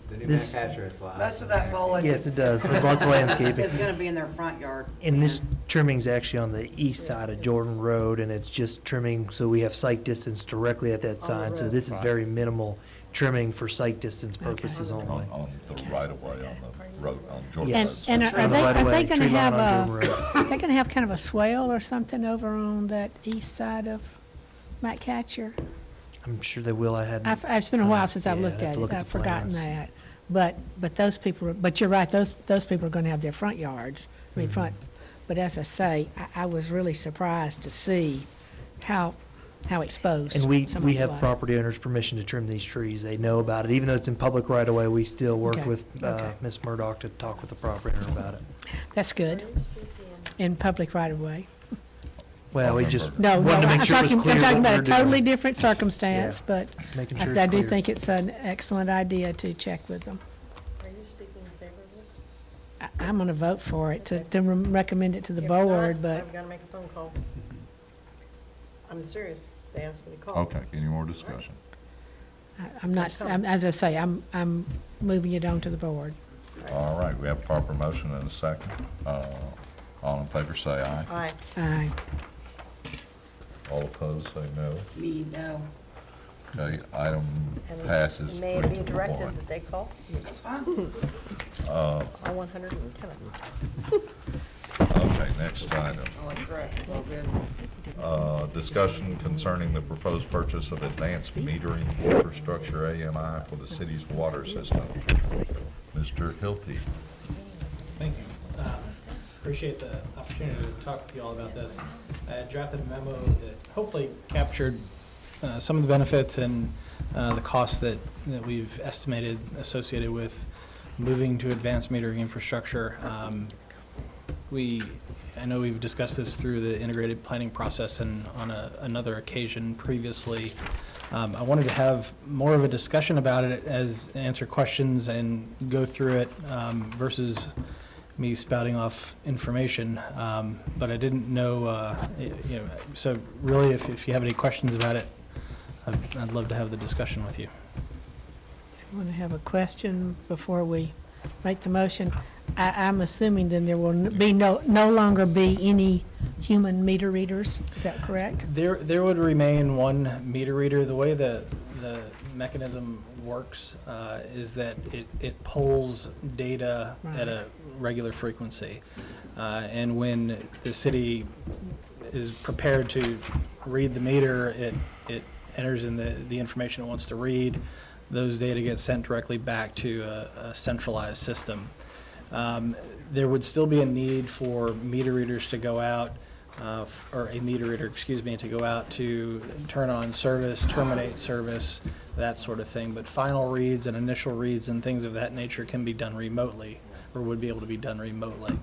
The new This- Catcher, it's live. Most of that foliage. Yes, it does. There's lots of landscaping. It's gonna be in their front yard. And this trimming's actually on the east side of Jordan Road, and it's just trimming, so we have sight distance directly at that sign. So this is very minimal trimming for sight distance purposes only. On the right-of-way, on the road, on Jordan Road. Yes. And are On the they right-of-way, going to tree line have on Jordan Road. are they going to have kind of a swale or something over on that east side of Matt Catcher? I'm sure they will. I hadn't. It's been a while since I've Yeah, looked I'd have at to it. look at I've the forgotten plans. that. But those people, but you're right, those people are going to have their front yards, I mean, front. But as I say, I was really surprised to see how exposed And we some of it have was. property owners' permission to trim these trees. They know about it. Even though it's in public right of way, we still work Okay, with okay. Ms. Murdoch to talk with the property owner about it. That's good, in public right of way. Well, we just No, wanted to I'm make sure it was talking, clear I'm talking what about a we're doing. totally different circumstance, Yeah. but Making sure I it's do clear. think it's an excellent idea to check with them. Are you speaking in favor of this? I'm going to vote for it, to recommend it to the If not, board, but I've got to make a phone call. I'm serious. They asked me to call. Okay, any more discussion? I'm not, as I say, I'm moving it on to the board. All right, we have a proper motion and a second. All in favor say aye. Aye. Aye. All opposed say no. Me, no. Okay, item And- passes and may it 3 be to directed 1. that they call, That's fine. all 110 of them. Okay, next item. I like correct, it's all good. Discussion concerning the proposed purchase of advanced metering infrastructure, AMI, for the city's water system. Mr. Hilty. Thank you. Appreciate the opportunity to talk to you all about this. I had drafted a memo that hopefully captured some of the benefits and the costs that we've estimated associated with moving to advanced metering infrastructure. I know we've discussed this through the integrated planning process and on another occasion previously. I wanted to have more of a discussion about it as answer questions and go through it versus me spouting off information. But I didn't know, so really if you have any questions about it, I'd love to have the discussion with you. Want to have a question before we make the motion? I'm assuming then there will be no longer be any human meter readers, is that correct? There would remain one meter reader. The way the mechanism works is that it pulls data at a regular frequency. And when the city is prepared to read the meter, it enters in the information it wants to read. Those data get sent directly back to a centralized system. There would still be a need for meter readers to go out, or a meter reader, excuse me, to go out to turn on service, terminate service, that sort of thing. But final reads and initial reads and things of that nature can be done remotely, or would be able to be done remotely.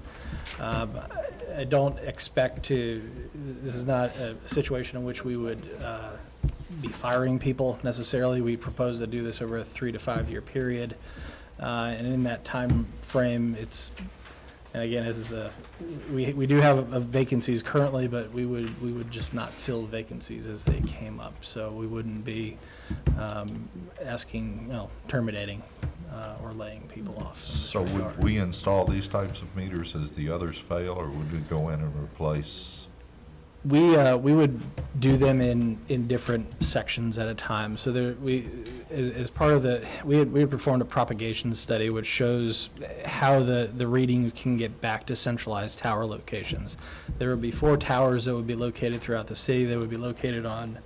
I don't expect this is not a situation in which we would be firing people necessarily. We propose to do this over a 3 to 5 year period. And in that time frame, and again, this is we do have vacancies currently, but we would just not fill vacancies as they came up. So we wouldn't be terminating or laying people off. in the So front yard. would we install these types of meters as the others fail, or would we go in and replace? We would do them in different sections at a time. So there, as part of we had performed a propagation study which shows how the readings can get back to centralized tower locations. There would be 4 towers that would be located throughout the city. They would be located on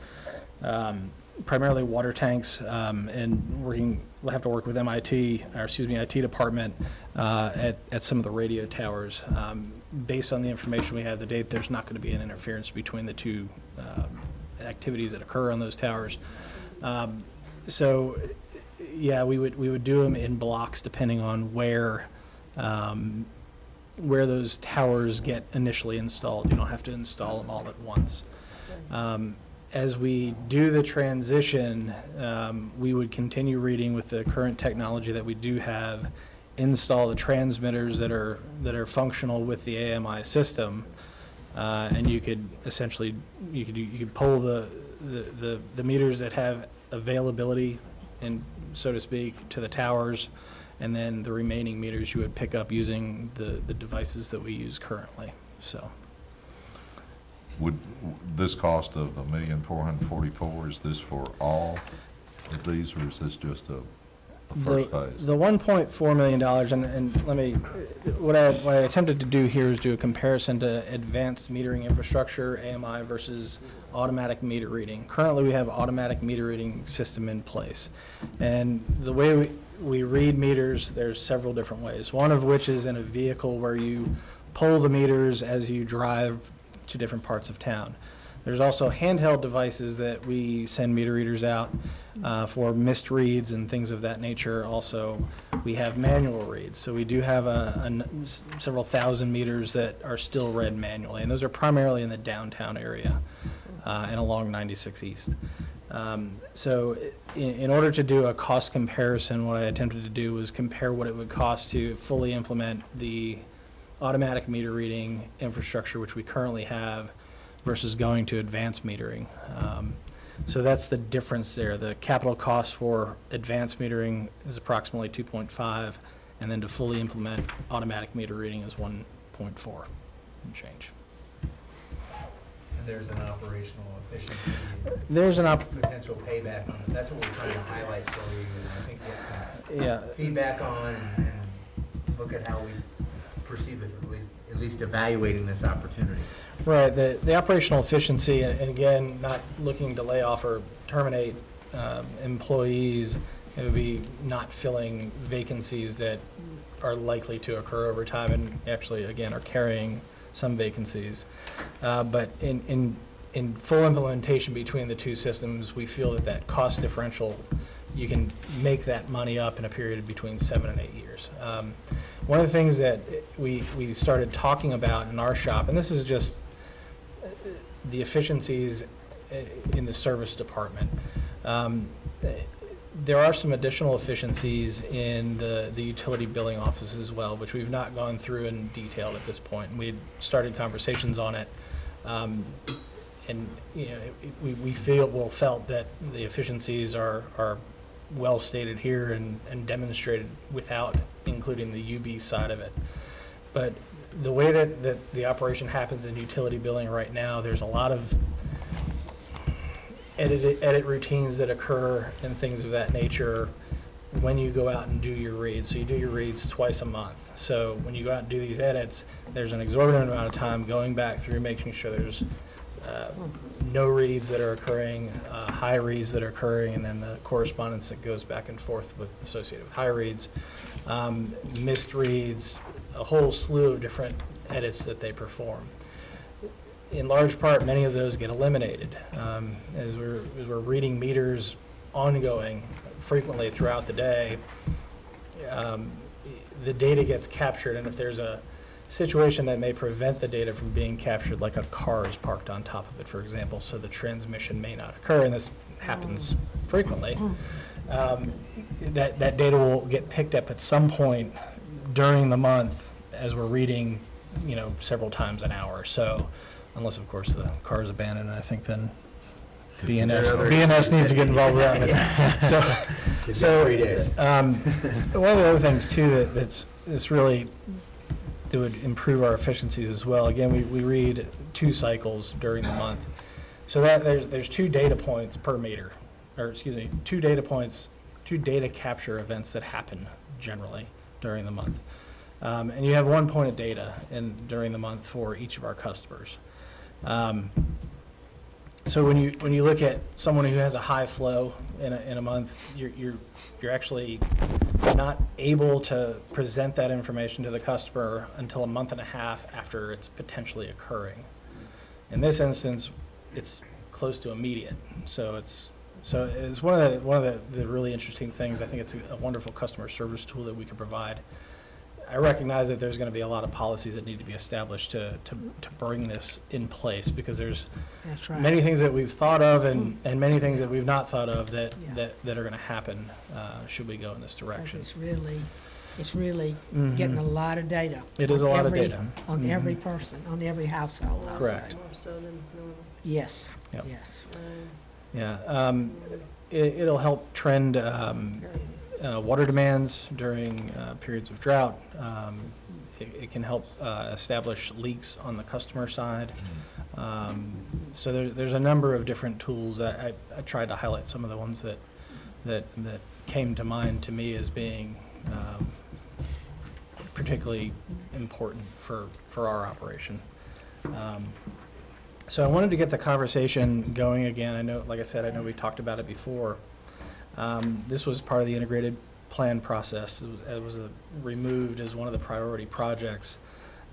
primarily water tanks, and we'll have to work with IT department at some of the radio towers. Based on the information we have to date, there's not going to be an interference between the two activities that occur on those towers. So, yeah, we would do them in blocks depending on where those towers get initially installed. You don't have to install them all at once. As we do the transition, we would continue reading with the current technology that we do have, install the transmitters that are functional with the AMI system, and you could essentially you could pull the meters that have availability, and so to speak, to the towers, and then the remaining meters you would pick up using the devices that we use currently. So. Would this cost of $1,444,000, is this for all of these, or is this just a first phase? The $1.4 million, and let me, what I attempted to do here is do a comparison to advanced metering infrastructure, AMI, versus automatic meter reading. Currently, we have automatic meter reading system in place. And the way we read meters, there's several different ways. One of which is in a vehicle where you pull the meters as you drive to different parts of town. There's also handheld devices that we send meter readers out for missed reads and things of that nature. Also, we have manual reads. So we do have several thousand meters that are still read manually, and those are primarily in the downtown area and along 96 East. So in order to do a cost comparison, what I attempted to do was compare what it would cost to fully implement the automatic meter reading infrastructure, which we currently have, versus going to advanced metering. So that's the difference there. The capital cost for advanced metering is approximately 2.5, and then to fully implement automatic meter reading is 1.4 and change. And there's an operational efficiency. There's an potential payback on it. That's what we're trying to highlight for you, and I think get some yeah. feedback on and look at how we perceive it, at least evaluating this opportunity. Right, the operational efficiency, and again, not looking to lay off or terminate employees, it would be not filling vacancies that are likely to occur over time, and actually, again, are carrying some vacancies. But in full implementation between the two systems, we feel that cost differential, you can make that money up in a period of between 7 and 8 years. One of the things that we started talking about in our shop, and this is just the efficiencies in the service department. There are some additional efficiencies in the utility billing office as well, which we've not gone through in detail at this point. We had started conversations on it, and you know, we felt that the efficiencies are well stated here and demonstrated without including the UB side of it. But the way that the operation happens in utility billing right now, there's a lot of edit routines that occur and things of that nature when you go out and do your reads. So you do your reads twice a month. So when you go out and do these edits, there's an exorbitant amount of time going back through, making sure there's no reads that are occurring, high reads that are occurring, and then the correspondence that goes back and forth associated with high reads, missed reads, a whole slew of different edits that they perform. In large part, many of those get eliminated. As we're reading meters ongoing frequently throughout the day, the data gets captured, and if there's a situation that may prevent the data from being captured, like a car is parked on top of it, for example, so the transmission may not occur, and this happens frequently, that data will get picked up at some point during the month as we're reading, you know, several times an hour. So unless, of course, the car is abandoned, I think then BNS needs to get involved with that. They've got So, 3 days. one of the other things too that's really, that would improve our efficiencies as well, again, we read 2 cycles during the month. So that, there's 2 data points per meter, or excuse me, 2 data points, 2 data capture events that happen generally during the month. And you have 1 point of data during the month for each of our customers. So when you look at someone who has a high flow in a month, you're actually not able to present that information to the customer until a month and a half after it's potentially occurring. In this instance, it's close to immediate. So it's one of the really interesting things. I think it's a wonderful customer service tool that we can provide. I recognize that there's going to be a lot of policies that need to be established to bring this in place, because there's That's right. many things that we've thought of and many things that we've not thought of that Yeah. are going to happen should we go in this 'Cause direction. it's really Mhm. getting a lot of data. It is a on lot of every- data. On Mhm. every person, on every household, I'll say. Correct. More so than normal. Yes, Yep. yes. Yeah, it'll help trend water demands during periods of drought. It can help establish leaks on the customer side. So there's a number of different tools. I tried to highlight some of the ones that came to mind to me as being particularly important for our operation. So I wanted to get the conversation going again. I know, like I said, I know we talked about it before. This was part of the integrated plan process. It was removed as one of the priority projects.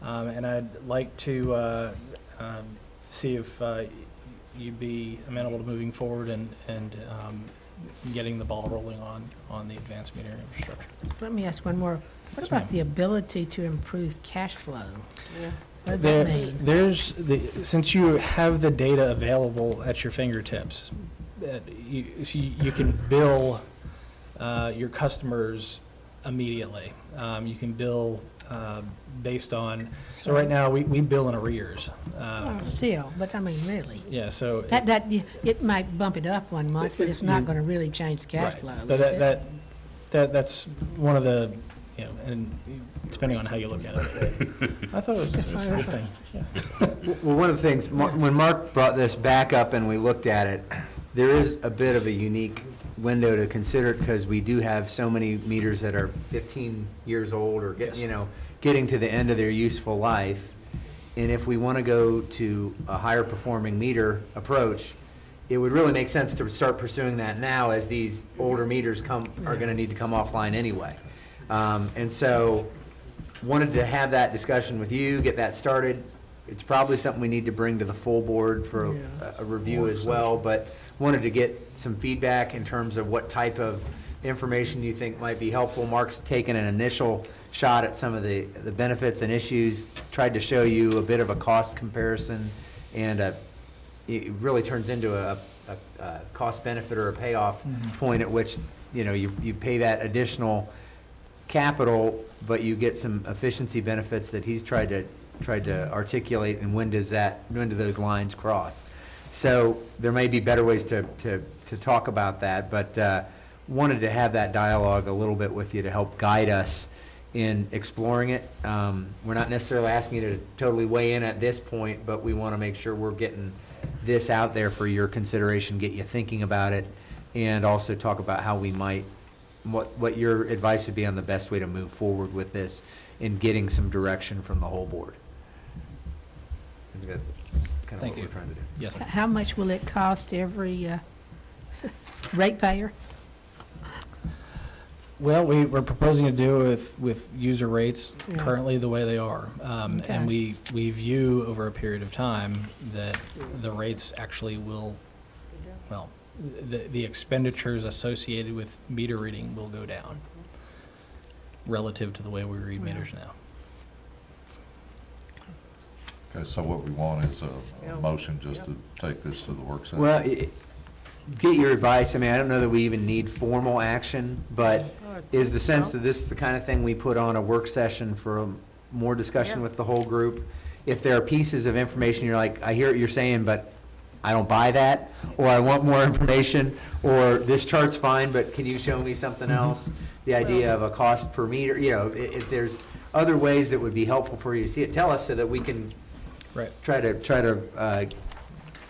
And I'd like to see if you'd be amenable to moving forward and getting the ball rolling on the advanced metering infrastructure. Let me ask one more. What Yes, about ma'am. the ability to improve cash flow? Yeah. What does that mean? Since you have the data available at your fingertips, you can bill your customers immediately. You can bill based on, so right now, we bill in arrears. Well, still, but I mean, really. Yeah, so. It might bump it up one month, but it's not gonna really change the cash Right. flow, But is it? that's one of the, and depending on how you look at it. I thought it was a good thing, yeah. Well, one of the things, when Mark brought this back up and we looked at it, there is a bit of a unique window to consider, because we do have so many meters that are 15 years old or getting to the end of their useful life. And if we want to go to a higher performing meter approach, it would really make sense to start pursuing that now, as these older meters are going to need to come offline anyway. And so wanted to have that discussion with you, get that started. It's probably something we need to bring to the full board for a review as well, but wanted to get some feedback in terms of what type of information you think might be helpful. Mark's taken an initial shot at some of the benefits and issues, tried to show you a bit of a cost comparison, and it really turns into a cost benefit or a payoff point at which, you pay that additional capital, but you get some efficiency benefits that he's tried to articulate, and when do those lines cross? So there may be better ways to talk about that, but wanted to have that dialogue a little bit with you to help guide us in exploring it. We're not necessarily asking you to totally weigh in at this point, but we want to make sure we're getting this out there for your consideration, get you thinking about it, and also talk about how we might, what your advice would be on the best way to move forward with this in getting some direction from the whole board. I think that's kind of Thank what you. we're trying to do. Yes. How much will it cost every ratepayer? Well, we're proposing to do with user rates Yeah. currently the way they are. Okay. And we view over a period of time that the rates actually will, well, the expenditures associated with meter reading will go down relative to the way we read meters now. Okay, so what we want is Yeah. a motion just to take this to the work session. Well, get your advice. I mean, I don't know that we even need formal action, but is the sense that this is the kind of thing we put on a work session for more discussion Yeah. with the whole group? If there are pieces of information you're like, I hear what you're saying, but I don't buy that, or I want more information, or this chart's fine, but can you show me something else? The idea of a cost per meter, you know, if there's other ways that would be helpful for you to see it, tell us so that we can Right. try to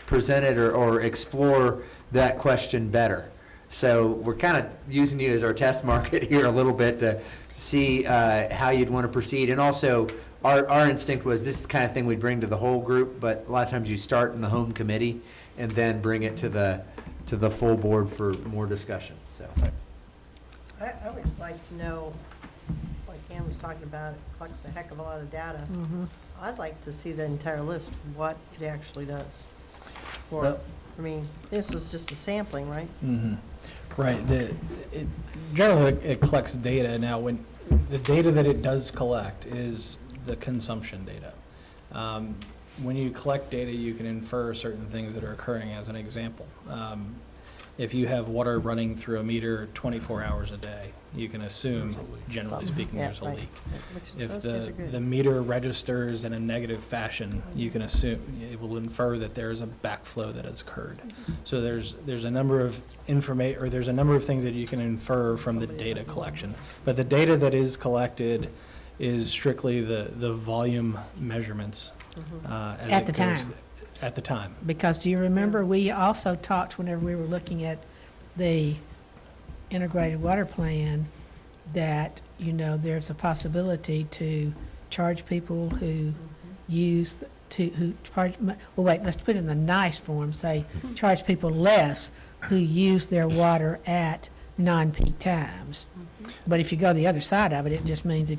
present it or explore that question better. So we're kind of using you as our test market here a little bit to see how you'd want to proceed. And also, our instinct was this is the kind of thing we'd bring to the whole group, but a lot of times you start in the home committee and then bring it to the full board for more discussion, so. I would like to know, like Ann was talking about, it collects a heck of a lot of data. I'd like to see the entire list, what it actually does. For, Well- I mean, this is just a sampling, right? Right. Generally, it collects data. Now, when the data that it does collect is the consumption data. When you collect data, you can infer certain things that are occurring. As an example, if you have water running through a meter 24 hours a day, you can assume, generally speaking, Yeah, there's a right. leak. Which If those guys are good. the meter registers in a negative fashion, you can assume, it will infer that there is a backflow that has occurred. So there's a number of there's a number of things that you can infer from the data collection. But the data that is collected is strictly the volume measurements. As At it the goes- time. At the time. Because do you remember, we also talked whenever we were looking at the integrated water plan, that, you know, there's a possibility to charge people who use, who charge, well, wait, let's put it in the nice form, say, charge people less who use their water at non-peak times. But if you go the other side of it, it just means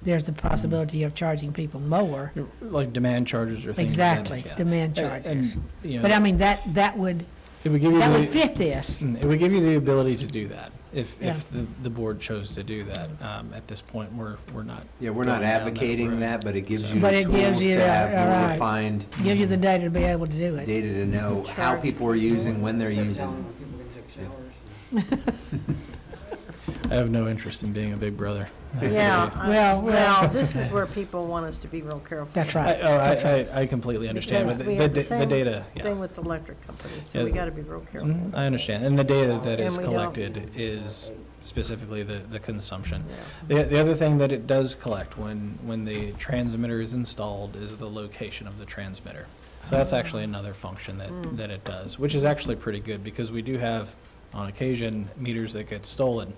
there's the possibility of charging people more. Like demand charges or things like that. Exactly, yeah. demand And, charges. you know, But I mean, that would it would give you the, fit this. it would give you the ability to do that if Yeah. the board chose to do that. At this point, we're not. Yeah, we're not going down that advocating road. that, but it gives you But the it gives tools you to that, have more right. refined Gives you the data to be able to do it. data to know how people are using, when they're using. I have no interest in being a big brother. Yeah, Well, this is where people want us to be real careful. That's I, right. oh, I completely understand, but Because we have the the same data, yeah. thing with the electric companies, so Yeah. we gotta be real careful. I understand, and the data that And is we don't- collected is specifically the consumption. Yeah. The other thing that it does collect when the transmitter is installed is the location of the transmitter. So that's actually another function that it does, which is actually pretty good, because we do have, on occasion, meters that get stolen,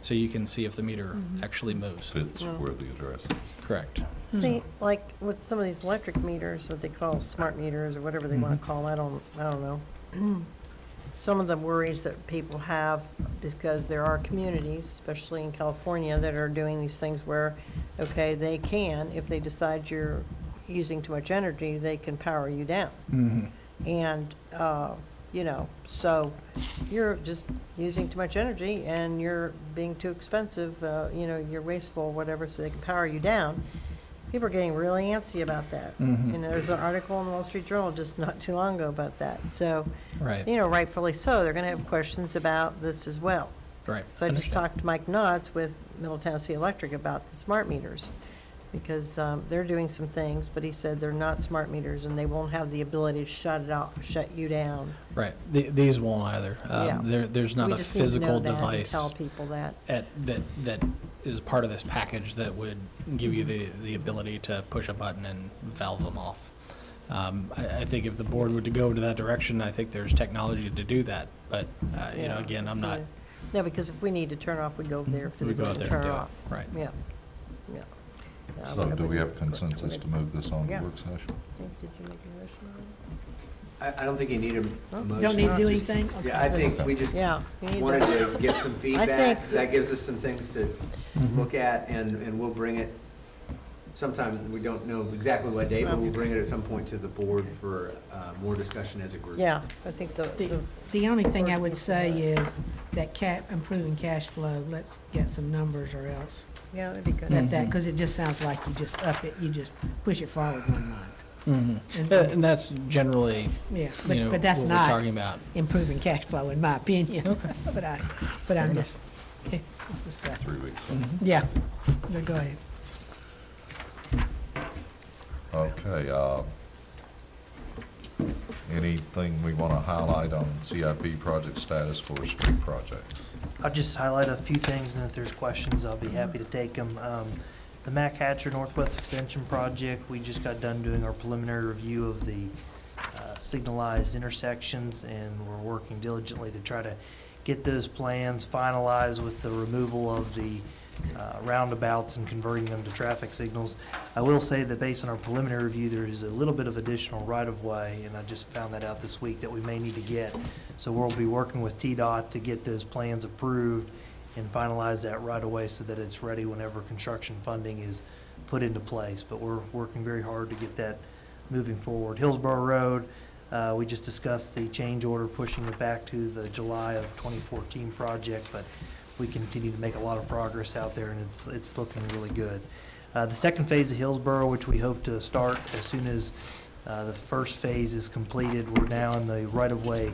so you can see if the meter actually moves. Fits where the address is. Correct. See, like with some of these electric meters, what they call smart meters or whatever they want to call them, I don't know. Some of the worries that people have, because there are communities, especially in California, that are doing these things where, okay, they can, if they decide you're using too much energy, they can power you down. And, you know, so you're just using too much energy and you're being too expensive, you know, you're wasteful, whatever, so they can power you down. People are getting really antsy about that. And there's an article in the Wall Street Journal just not too long ago about that. So, Right. you know, rightfully so, they're gonna have questions about this as well. Right. So I just Understand. talked to Mike Knotts with Middle Tennessee Electric about the smart meters, because they're doing some things, but he said they're not smart meters and they won't have the ability to shut it off, shut you down. Right. These won't either. Yeah. There's So not we a just need to know physical that and device tell people that. that is part of this package that would give you the ability to push a button and valve them off. I think if the board were to go into that direction, I think there's technology to do that. But, you know, Yeah, again, I'm not, No, because if we need to turn off, we go over there we go physically out and there turn and it do off. it. Right. Yeah, yeah. No, I So wouldn't- do we have I wouldn't- consensus to move this on to Yeah. work session? Did you make a motion on I don't think you need a motion. Don't need to do Just- anything? Yeah, I think we that? just Yeah. you need wanted to- to get some feedback. think- That gives us some things to look at, and we'll bring it, sometime, we don't know exactly what day, but we'll bring it at some point to the board for more discussion as a group. Yeah, I think The only thing I would say is that improving cash flow, let's get some numbers or else. yeah, that'd be good. That, because it just sounds like you just up it, you just push it forward 1 month. And- and that's generally, Yeah, you know, but that's what we're not talking about. improving cash flow, in my opinion. But I'm just, it's just, 3 weeks. yeah, no, go ahead. Okay, Anything we want to highlight on CIP project status for street projects? I'll just highlight a few things, and if there's questions, I'll be happy to take them. The Mac Hatcher Northwest Extension Project, we just got done doing our preliminary review of the signalized intersections, and we're working diligently to try to get those plans finalized with the removal of the roundabouts and converting them to traffic signals. I will say that based on our preliminary review, there is a little bit of additional right-of-way, and I just found that out this week, that we may need to get. So we'll be working with TDOT to get those plans approved and finalize that right-of-way so that it's ready whenever construction funding is put into place. But we're working very hard to get that moving forward. Hillsborough Road, we just discussed the change order, pushing it back to the July of 2014 project, but we continue to make a lot of progress out there, and it's looking really good. The second phase of Hillsborough, which we hope to start as soon as the first phase is completed, we're now in the right-of-way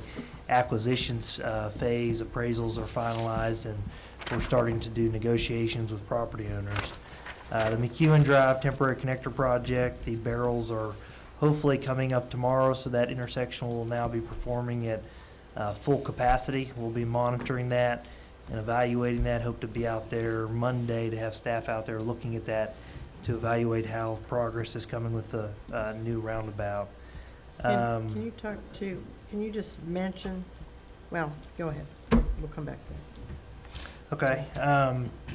acquisitions phase. Appraisals are finalized, and we're starting to do negotiations with property owners. The McEwen Drive temporary connector project, the barrels are hopefully coming up tomorrow, so that intersection will now be performing at full capacity. We'll be monitoring that and evaluating that. Hope to be out there Monday to have staff out there looking at that to evaluate how progress is coming with the new roundabout. Can you just mention, well, go ahead. We'll come back there. Okay.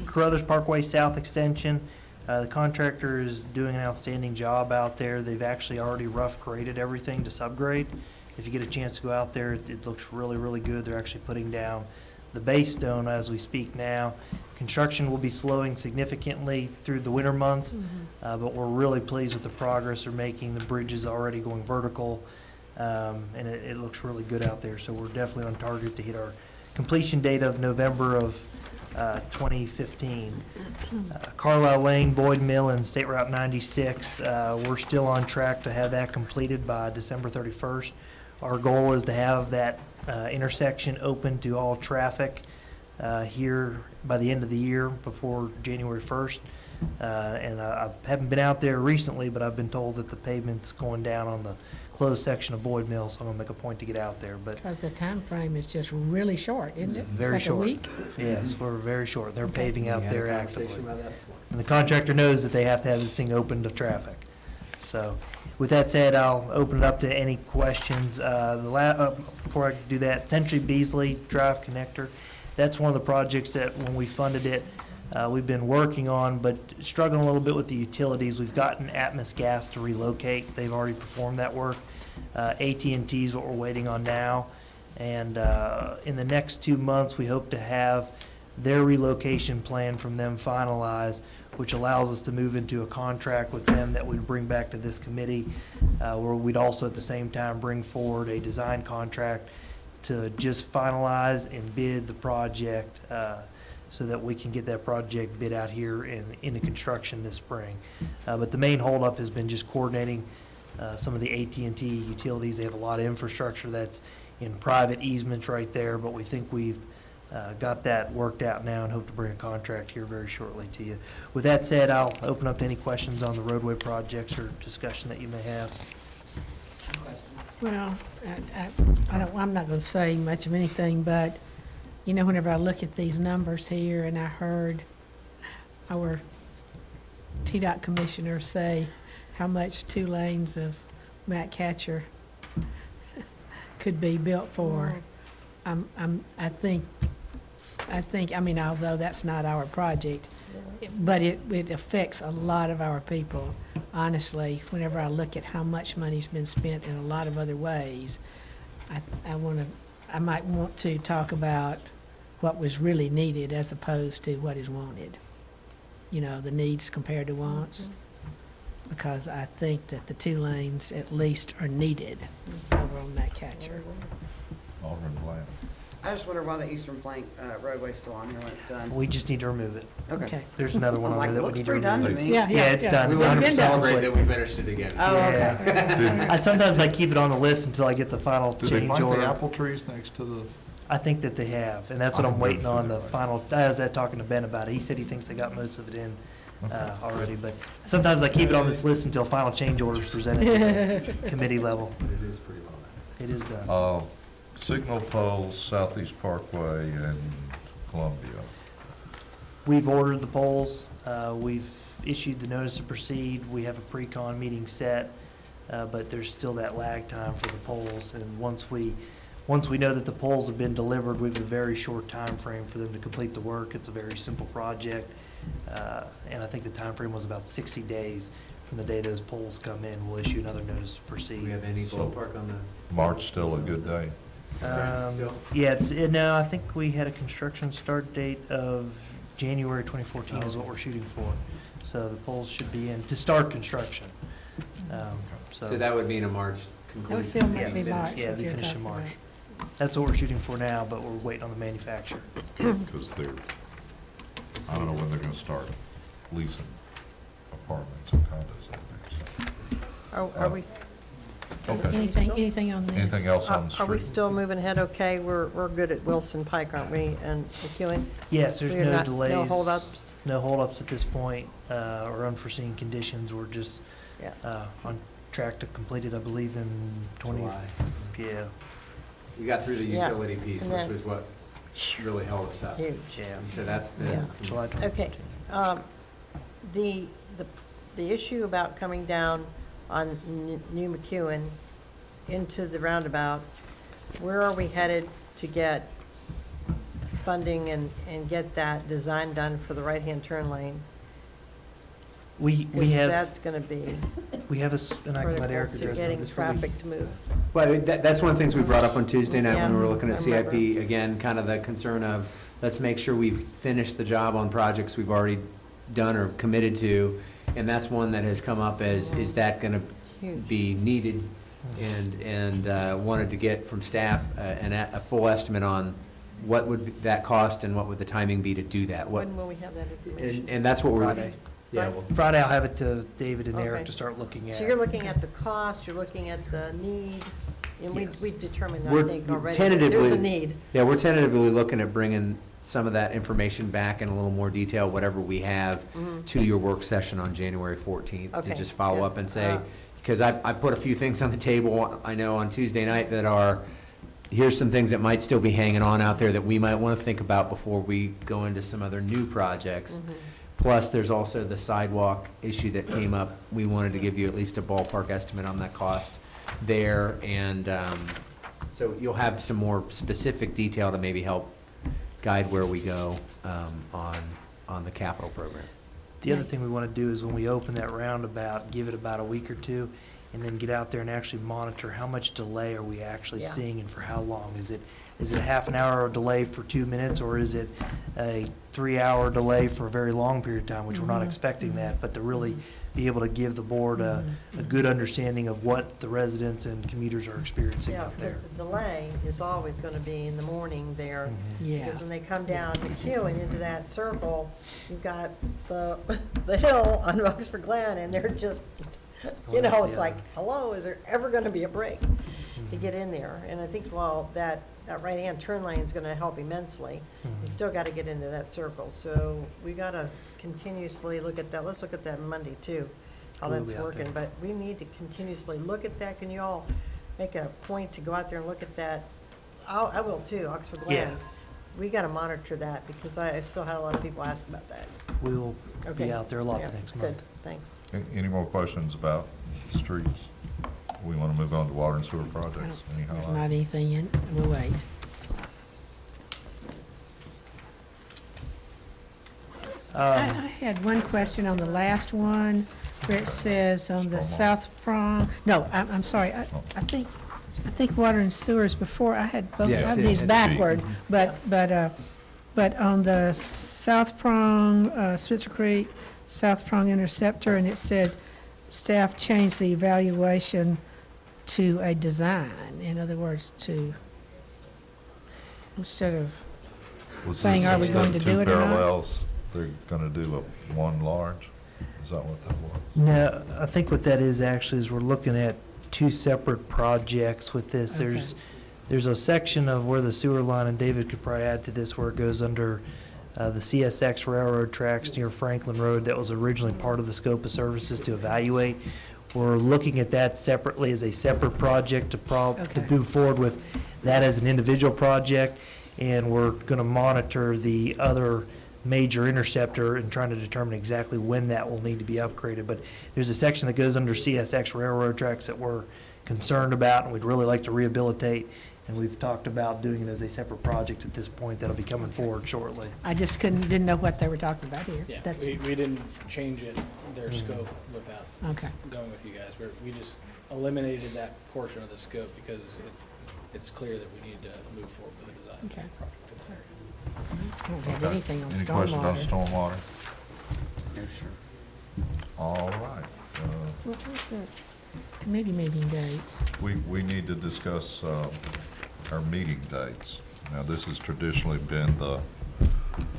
Carruthers Parkway South Extension. The contractor is doing an outstanding job out there. They've actually already rough graded everything to subgrade. If you get a chance to go out there, it looks really, really good. They're actually putting down the base stone as we speak now. Construction will be slowing significantly through the winter months, but we're really pleased with the progress they're making. The bridge is already going vertical, and it looks really good out there. So we're definitely on target to hit our completion date of November of 2015. Carlisle Lane, Boyd Mill, and State Route 96, we're still on track to have that completed by December 31st. Our goal is to have that intersection open to all traffic here by the end of the year, before January 1st. And I haven't been out there recently, but I've been told that the pavement's going down on the closed section of Boyd Mill, so I'm gonna make a point to get out there. But Because the time frame is just really short, isn't it? very It's short. like a week? Yes, we're very short. They're paving out We had a there conversation actively. about that this morning. And the contractor knows that they have to have this thing open to traffic. So with that said, I'll open it up to any questions. Before I do that, Century Beasley Drive Connector, that's one of the projects that when we funded it, we've been working on, but struggling a little bit with the utilities. We've gotten Atmos Gas to relocate. They've already performed that work. AT&T is what we're waiting on now. And in the next 2 months, we hope to have their relocation plan from them finalized, which allows us to move into a contract with them that we'd bring back to this committee, where we'd also at the same time bring forward a design contract to just finalize and bid the project, so that we can get that project bid out here and into construction this spring. But the main holdup has been just coordinating some of the AT&T utilities. They have a lot of infrastructure that's in private easements right there, but we think we've got that worked out now and hope to bring a contract here very shortly to you. With that said, I'll open up to any questions on the roadway projects or discussion that you may have. Well, I'm not going to say much of anything, but, you know, whenever I look at these numbers here, and I heard our TDOT commissioner say how much 2 lanes of Matt Catcher could be built for, I think, I mean, although that's not our project, but it affects a lot of our people. Honestly, whenever I look at how much money's been spent in a lot of other ways, I might want to talk about what was really needed as opposed to what is wanted. You know, the needs compared to wants. Because I think that the 2 lanes at least are needed over on that catcher. Alderman Bland. I just wonder why the eastern flank roadway's still on here when it's done. We just need to remove it. Okay. There's another one I'm on like, there it that we looks need to pretty done to remove. me. Yeah, it's done. We It's wanted to been done. celebrate that we finished it again. Oh, okay. Sometimes I keep it on the list until I get the final Do they change plant the order. apple trees next to the? I think that they have, and that's what I'm waiting on, the final. I was talking to Ben about it. He said he thinks they got most of it in already, but sometimes I keep it on this list until final change order is presented at the committee level. But it is pretty well It is done. Signal poles, Southeast Parkway and Columbia. We've ordered the poles. We've issued the notice to proceed. We have a pre-con meeting set, but there's still that lag time for the poles. And once we know that the poles have been delivered, we have a very short time frame for them to complete the work. It's a very simple project. And I think the time frame was about 60 days from the day those poles come in. We'll issue another notice to proceed. Do we have any ballpark on the? March still a good day. Yeah, no, I think we had a construction start date of January 2014 is what we're shooting for. So the poles should be in to start construction. So that would mean a March That would conclusion. still might be Yes. March. Yeah, as be you're finished in talking March. about. That's what we're shooting for now, but we're waiting on the manufacturer. Because they're, I don't know when they're gonna start leasing apartments and condos, I think, Are we, so. Okay. Anything on this? Anything else on the are we street? still moving ahead okay? We're good at Wilson Pike, aren't we, and McEwen? Yes, there's We're no not- delays. No holdups? No holdups at this point, or unforeseen conditions. We're just Yeah. on track to complete it, I believe, in 20. July. Yeah. We got through the Yeah. utility piece, And which then- was what really held us up. Huge. Yeah. So that's Yeah. been. July Okay. 2014. The issue about coming down on New McEwen into the roundabout, where are we headed to get funding and get that design done for the right-hand turn lane? We 'Cause have, that's gonna be and I can let Eric critical to address getting this. traffic to move. Well, that's one of the things we brought up on Tuesday night when we were looking at Yeah, I CIP. Again, kind of the concern of, let's make sure we've finished the job on projects we've already done or committed to. And that's one that has come up as, is that going to Huge. be needed? And wanted to get from staff a full estimate on what would that cost and what would the timing be to do that? What, When will we have that information? and that's what we're. Friday. Yeah, well, Friday, I'll have it to David and Okay. Eric to start looking at. So you're looking at the cost, you're looking at the need, and Yes. we determined, I We're think, already, that there's tentatively- a need. Yeah, we're tentatively looking at bringing some of that information back in a little more detail, whatever we have, to your work session on January 14th, to Okay, just follow good. up and say, because I put a few things on the table, I know on Tuesday night that are, here's some things that might still be hanging on out there that we might want to think about before we go into some other new projects. Plus, there's also the sidewalk issue that came up. We wanted to give you at least a ballpark estimate on that cost there. And so you'll have some more specific detail to maybe help guide where we go on the capital program. The other thing we want to do is when we open that roundabout, give it about a week or two, and then get out there and actually monitor how much delay are we actually Yeah. seeing and for how long? Is it a half an hour delay for 2 minutes, or is it a 3-hour delay for a very long period of time, which we're not expecting that, but to really be able to give the board a good understanding of what the residents and commuters are experiencing Yeah, out because there. the delay is always gonna be in the morning there. Yeah. Because when they come down McEwen into that circle, you've got the hill on Oxford Glen, and they're just, you know, it's Yeah. like, hello, is there ever gonna be a break to get in there? And I think while that right-hand turn lane is gonna help immensely, you still gotta get into that circle. So we gotta continuously look at that. Let's look at that Monday too, how We'll that's be out working. there. But we need to continuously look at that. Can you all make a point to go out there and look at that? I will too, Oxford Glen. Yeah. We gotta monitor that because I still had a lot of people ask about that. We will Okay. be out there a lot Yeah, the next good. month. Thanks. Any more questions about the streets? We want to move on to water and sewer projects. Any There's highlights? not anything in, we'll wait. I had one question on the last one, where it says on the Stormwater. south prong, no, I'm sorry, I think water and sewers before, I had both Yes, of it these had to be. backward, but on the south prong, Spitzer Creek, south prong interceptor, and it said staff changed the evaluation to a design, in other words, instead of, Was saying, this are we instead going of to do it or not? Two parallels, they're going to do one large? Is that what that was? No, I think what that is actually is we're looking at two separate projects with this. Okay. There's a section of where the sewer line, and David could probably add to this, where it goes under the CSX railroad tracks near Franklin Road that was originally part of the scope of services to evaluate. We're looking at that separately as a separate project to Okay. move forward with that as an individual project. And we're going to monitor the other major interceptor and trying to determine exactly when that will need to be upgraded. But there's a section that goes under CSX railroad tracks that we're concerned about and we'd really like to rehabilitate. And we've talked about doing it as a separate project at this point that'll be coming forward shortly. I just didn't know what they were talking about here. Yeah, That's, we didn't change it, their scope without okay. going with you guys. We just eliminated that portion of the scope because it's clear that we need to move forward with the design. Okay. project. I don't have Okay. anything on Any questions on stormwater. stormwater? No, sure. All right. What was it? Committee meeting dates. We need to discuss our meeting dates. Now, this has traditionally been the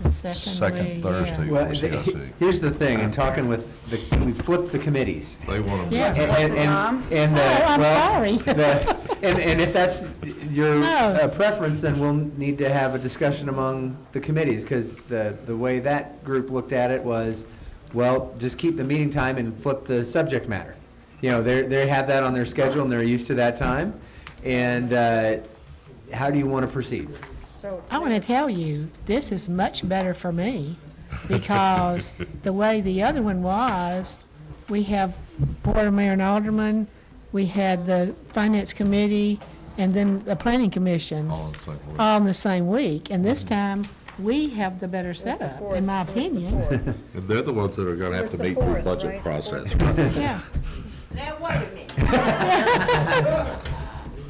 The second week, Thursday yeah. Well, for CSE. here's the thing, in talking with we flipped the committees. They want to. Yeah. And Oh, I'm well, sorry. And if that's your No. preference, then we'll need to have a discussion among the committees, because the way that group looked at it was, well, just keep the meeting time and flip the subject matter. You know, they have that on their schedule and they're used to that time. And how do you want to proceed? So, I want to tell you, this is much better for me because the way the other one was, we have Board of Mayor and Alderman, we had the Finance Committee, and then the Planning Commission All in the same week. all in the same week. And this time, we have the better setup, in my opinion. And they're the ones that are going to have to meet through budget process. Yeah. Now, wait a minute.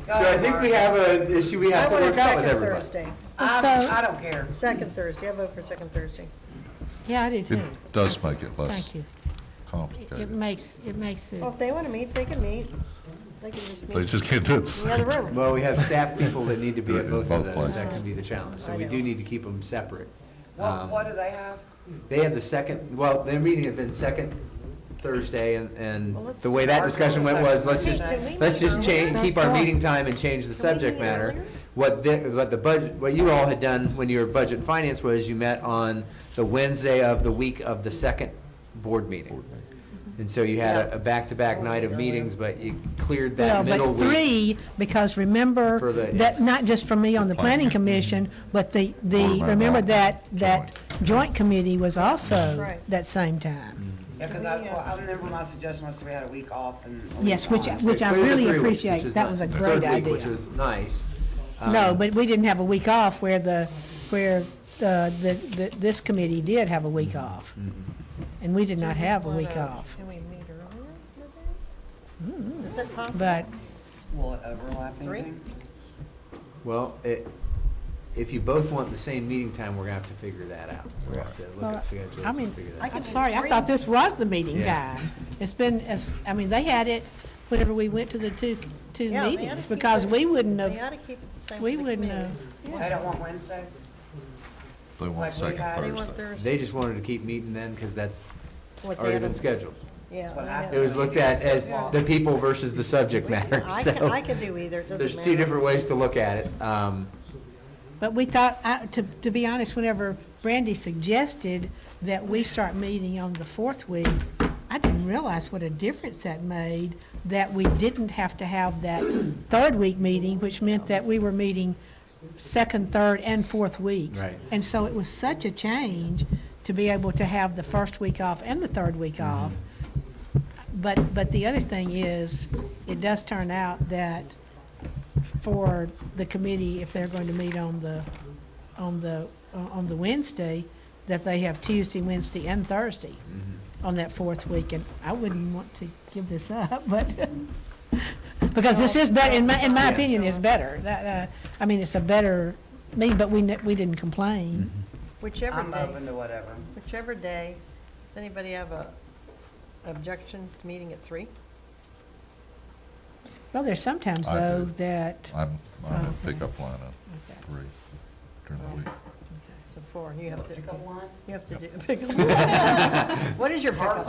So I think we have an issue we I have to want a work out with second everybody. Thursday. I don't care. Second Thursday. I vote for second Thursday. Yeah, I do too. It does make it less Thank you. It complicated. makes it. Well, if they want to meet, they can meet. They can just meet They just can't do it in the other room. Well, we have staff people that need to be at both Both of those. places. That can be the challenge. So we do need to keep them separate. What do they have? They have the second, well, their meeting had been second Thursday, and Well, let's the way that start discussion with went was, second. let's just change, keep our That's meeting time and change the Can we subject meet matter. earlier? What the budget, what you all had done when you were budget and finance was you met on the Wednesday of the week of the second board meeting. And so you had a back-to-back night of meetings, but you cleared Well, that middle but week. three, because remember, For the- that, yes. not just for me on the planning commission, but the, remember that joint committee was also Right. that same time. Yeah, because I remember my suggestion was to we had a week off and a Yes, week which, on. which I Cleared the really 3 weeks, appreciate. which is That nice. was a The great third week, which idea. was nice. No, but we didn't have a week off where this committee did have a week off. And we did not have a week off. Can we meet earlier? Is that possible? But Will it overlap Three? anything? Well, if you both want the same meeting time, we're gonna have to figure that out. We're gonna have to look Well, at schedules I mean, and figure that I out. can I'm do sorry, I three. thought this was the meeting Yeah. time. It's been, they had it whenever we went to the two Yeah, they ought to meetings, keep because it- we wouldn't They have, ought to keep it the same. we for the wouldn't committee. have. They don't want Wednesdays? They want Like we second had- They want Thursday. Thursday. They just wanted to keep meeting then, because that's What they already had been on- scheduled. Yeah. That's what they happened. It was looked at as the people versus the subject matter, I so. can do either. It doesn't There's two matter. different ways to look at it. But we thought, to be honest, whenever Brandy suggested that we start meeting on the fourth week, I didn't realize what a difference that made, that we didn't have to have that third week meeting, which meant that we were meeting second, third, and fourth weeks. Right. And so it was such a change to be able to have the first week off and the third week off. But the other thing is, it does turn out that for the committee, if they're going to meet on the Wednesday, that they have Tuesday, Wednesday, and Thursday on that fourth week, and I wouldn't want to give this up, but, because this is better, in my opinion, it's better. I mean, it's a better meeting, but we didn't complain. Whichever I'm day, open to whatever. whichever day. Does anybody have a objection to meeting at 3? Well, there's sometimes, I though, do. that, I'm in Okay. pickup line okay. at 3 during the week. So 4, you have to, Pick up line? you have to do, pick up. What is your pickup?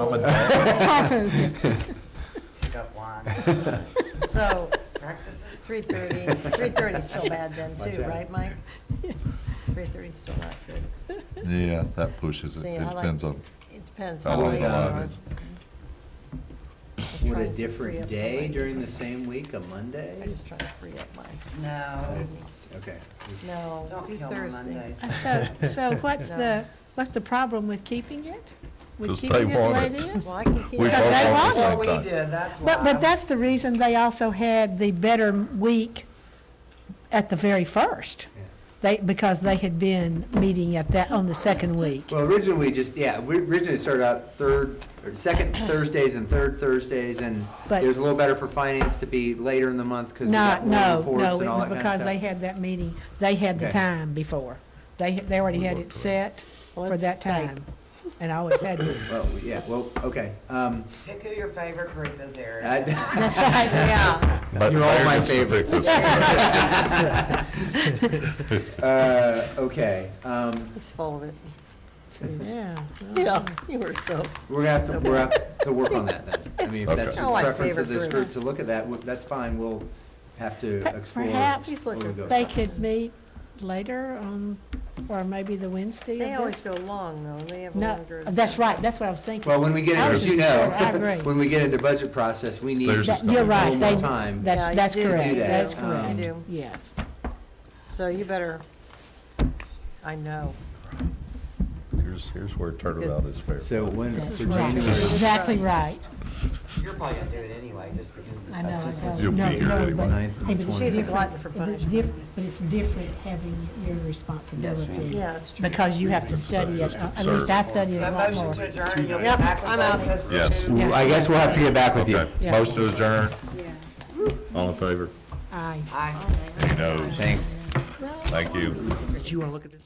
Pick up line. So, Practice it? 3:30, 3:30 is still bad then too, right, Mike? 3:30 is still not good. Yeah, that pushes it. See, It I like- depends on It depends. how how long late the you line are. is. just Would a trying to free different up day somebody. during the same week, a Monday? I'm just trying to free up my, No, Okay. no, don't do kill me Thursday. Mondays. So No. what's the problem with keeping it? With Because keeping they it the want way it. it is? Well, I can keep. We Because both they want want the it. same Well, we thing. did, that's why. But that's the reason they also had the better week at the very first. Because they had been meeting on the second week. Well, originally, we originally started out second Thursdays and third Thursdays, and But- it was a little better for finance to be later in the month because we got more No, reports it and all was that kind of because they stuff. had that meeting, they had the Okay. time before. They already had it set for Let's that think. time. And I always had to. Okay. Pick who your favorite group is, Eric. That's right. Yeah, But You're all Mayor my gets to pick favorites. this one. Okay, he's full of it. Yeah. Yeah, you were so. we're gonna have to work on that then. I mean, if that's Okay. your I like preference of favorite this group. group to look at that, that's fine, we'll have to explore. Perhaps where we go. they could meet later on, or maybe the Wednesday They of always this. go long, though, they have No, longer. that's right, that's what I was thinking. Well, when we get I into, was as you just know, sure, I agree. when we get into budget process, we need There's a just You're gonna right. little more They- time. Yeah, That's, you that's do correct, do that. that's You correct, do. yes. So you better, I know. Here's where turnabout is fair. So when, That's so right. January. Exactly right. You're probably gonna do it anyway, just because it's. I know, I know. You'll be No, here no, anyway. but- Ninth hey, and but it's 20th. She's a different- glutton for but it's punishment. But it's different having your responsibility. Yeah, it's true. Because you have to study it, at least I study it So a lot motion more. to adjourn, you'll be Yep, back with I'm out. us to Yes. do- Well, I guess we'll have to get back with you. Okay, Yeah. motion to adjourn. All in favor? Aye. Aye. Any noes? Thanks. Thank you. Do you want to look at this?